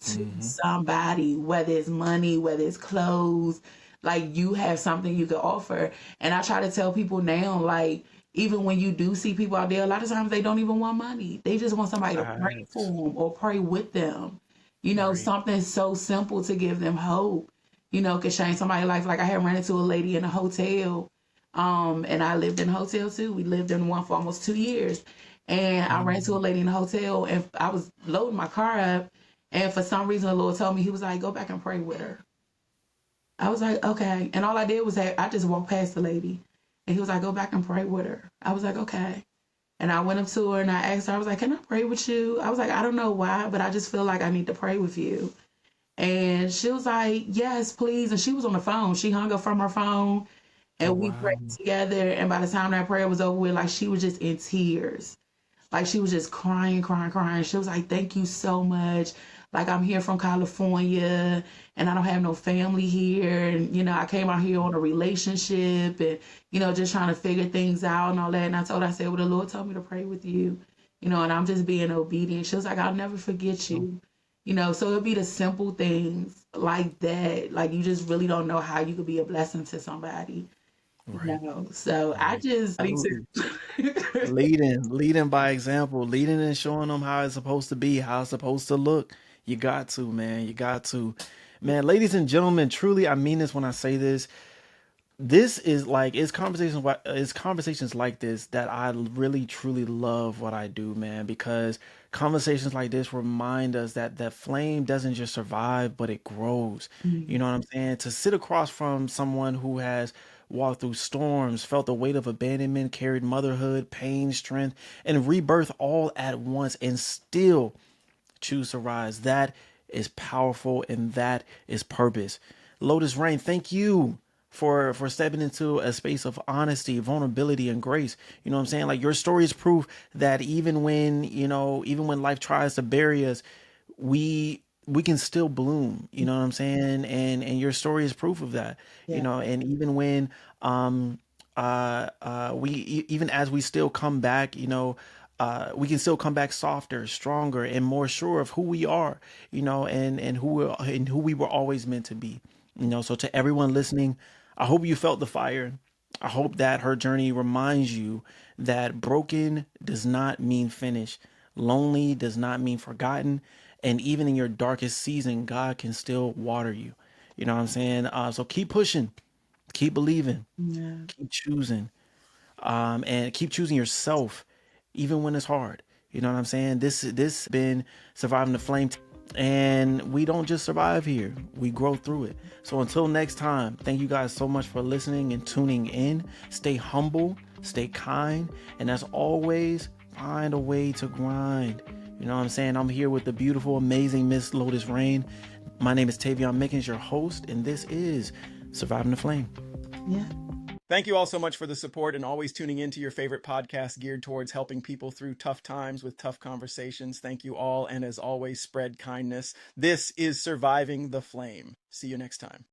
to Hmm. somebody, whether it's money, whether it's clothes. like you have something you could offer. And I try to tell people now, like, even when you do see people out there, a lot of times they don't even want money. They just want somebody to pray for Facts. them or pray with them. You know, Right. something so simple to give them hope, you know, could change somebody's life. Like I had ran into a lady in a hotel, and I lived in a hotel too. We lived in one for almost 2 years. And I ran into a Mm. lady in a hotel and I was loading my car up. And for some reason, the Lord told me, He was like, go back and pray with her. I was like, okay. And all I did was I just walked past the lady and He was like, go back and pray with her. I was like, okay. And I went up to her and I asked her, I was like, can I pray with you? I was like, I don't know why, but I just feel like I need to pray with you. And she was like, yes, please. And she was on the phone. She hung up from her phone Oh, and we wow. prayed together. And by the time that prayer was over with, like she was just in tears. Like she was just crying, crying, crying. She was like, thank you so much. Like I'm here from California and I don't have no family here. And, you know, I came out here on a relationship and, you know, just trying to figure things out and all that. And I told her, I said, well, the Lord told me to pray with you, you know, and I'm just being obedient. She was like, I'll never forget Oh, you. You know, so it'll be the simple things like that. Like you just really don't know how you could be a blessing to somebody. You right. know, so I Right. just need Absolutely. to. Leading by example, leading and showing them how it's supposed to be, how it's supposed to look. You got to, man. You got to. Man, ladies and gentlemen, truly, I mean this when I say this. This is like it's conversations like this that I really truly love what I do, man, because conversations like this remind us that that flame doesn't just survive, but it grows. You know what I'm saying? To sit across from someone who has walked through storms, felt the weight of abandonment, carried motherhood, pain, strength, and rebirth all at once, and still choose to rise. That is powerful and that is purpose. Lotus Rain, thank you for stepping into a space of honesty, vulnerability, and grace. You know what I'm saying? Like your story is proof that even when, even when life tries to bury us, we can still bloom. You know what I'm saying? And your story is proof of that. Yeah. And even when even as we still come back, we can still come back softer, stronger, and more sure of who we are, and who we were always meant to be. So to everyone listening, I hope you felt the fire. I hope that her journey reminds you that broken does not mean finished. Lonely does not mean forgotten. And even in your darkest season, God can still water you. You know what I'm saying? So keep pushing, keep believing, Yeah. keep choosing, and keep choosing yourself, even when it's hard. You know what I'm saying? This been surviving the flame, and we don't just survive here; we grow through it. So until next time, thank you guys so much for listening and tuning in. Stay humble, stay kind, and as always, find a way to grind. You know what I'm saying? I'm here with the beautiful, amazing Miss Lotus Rain. My name is Tavion Mickens, your host, and this is Surviving the Flame. Yeah. Thank you all so much for the support and always tuning into your favorite podcast geared towards helping people through tough times with tough conversations. Thank you all. And as always, spread kindness. This is Surviving the Flame. See you next time.